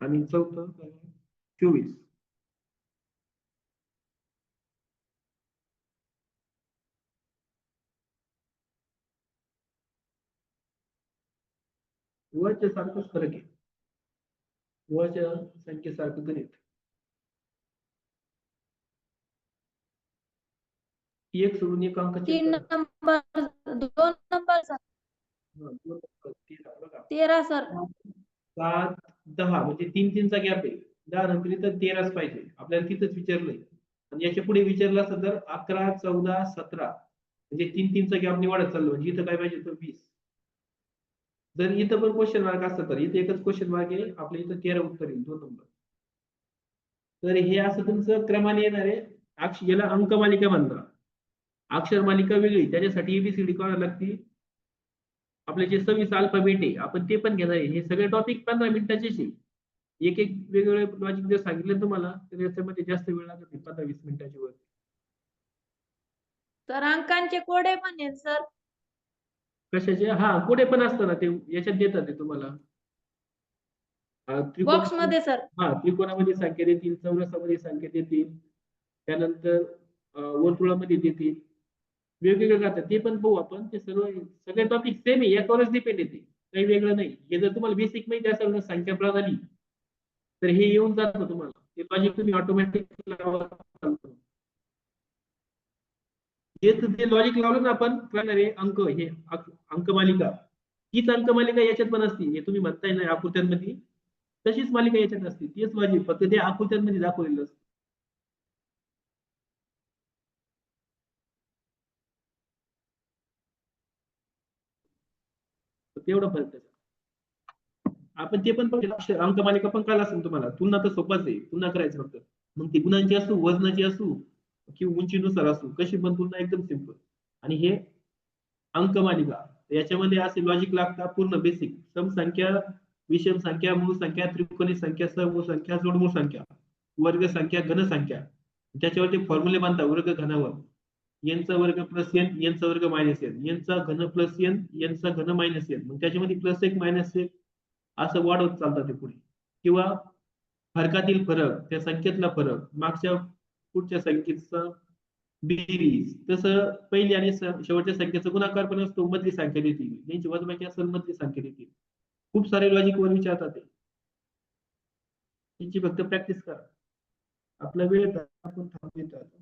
आणि चौथं 24. वरच्या सारखंच फरक आहे. वरच्या संख्येसारखं गणित. एक सोडून एक अंक चेक 3 करा. नंबर 2 नंबरचा 13 सर. 7 10 म्हणजे 3 3चा गॅप आहे. 10 नंतर इथं 13च पाहिजे. आपल्याला तिथंच विचारलंय. आणि याच्या पुढे विचारलं असतं तर 11, 14, 17 म्हणजे 3-3चा गॅप निवडत चाललो म्हणजे इथं काय पाहिजे तर 20. जर इथं पण क्वेश्चन मार्क असतं तर इथे एकच क्वेश्चन मार्क आहे, आपल्या इथं 13 उत्तर येईल 2 नंबर. तर हे असं तुमचं क्रमाने येणार आहे. याला अंक मालिका म्हणतात. अक्षर मालिका वेगळी, त्याच्यासाठी एबीसीडी करावी लागती. आपले जे 26 अल्फाबेट आहे आपण ते पण घेणार आहे. हे सगळे टॉपिक 15 मिनिटाचेच आहे. एक एक वेगवेगळे लॉजिक जर सांगितलं तुम्हाला तर याच्यामध्ये जास्त वेळ लागत नाही, 15-20 मिनिटाच्या वर. सर अंकांचे कोडे पण आहेत सर. कशाचे? हा, कुठे पण असतं ना ते याच्यात देतात ते तुम्हाला. बॉक्स मध्ये सर. हा, त्रिकोणामध्ये संख्या देतील, चौरसामध्ये संख्या देतील, त्यानंतर वर्तुळामध्ये देतील, वेगवेगळे राहतात ते पण पाहू आपण. ते सगळे टॉपिक सेम आहे, याच्यावरच डिपेंड येते, काही वेगळं नाही. हे जर तुम्हाला बेसिक माहिती असेल ना संख्या प्रणाली तर हे येऊन जातं तुम्हाला. ते लॉजिक तुम्ही ऑटोमॅटिक जे लॉजिक लावलं ना आपण प्रणाली अंक हे अंक मालिका, हीच अंक मालिका याच्यात पण असते. हे तुम्ही म्हणताय ना आकृत्यांमध्ये, तशीच मालिका याच्यात असते. तेच लॉजिक फक्त ते आकृत्यांमध्ये दाखवलेलं असतं. तेवढं फरक त्याचा. आपण ते पण अंक मालिका पण कळलं असेल तुम्हाला. तुलना तर सोपाच आहे, तुलना करायचं फक्त. मग ती गुणांची असू, वजनाची असू किंवा उंचीनुसार असू, कशी पण तुलना एकदम सिंपल. आणि हे अंक मालिका, याच्यामध्ये असे लॉजिक लागतात पूर्ण बेसिक. सम संख्या, विषम संख्या, मूळ संख्या, त्रिकोणी संख्या, समूह संख्या, जोडमूळ संख्या, वर्ग संख्या, घन संख्या, त्याच्यावरती फॉर्म्युले बांधतात वर्ग घनावर. एनचा वर्ग प्लस एन, एनचा वर्ग मायनस एन, एनचा घन प्लस एन, एनचा घन मायनस एन. मग त्याच्यामध्ये प्लस एक मायनस एक असं वाढवत चालतात ते पुढे. किंवा फरकातील फरक, त्या संख्येतला फरक, मागच्या पुढच्या संख्येचा बेरीज. तसं पहिली आणि शेवटच्या संख्येचा गुणाकार पण असतो, मधली संख्या देतील. यांची वजमाकी असेल मधली संख्या देतील. खूप सारे लॉजिक वर विचारतात ते. त्यांची फक्त प्रॅक्टिस करा. आपला वेळ आपण थांबवतो.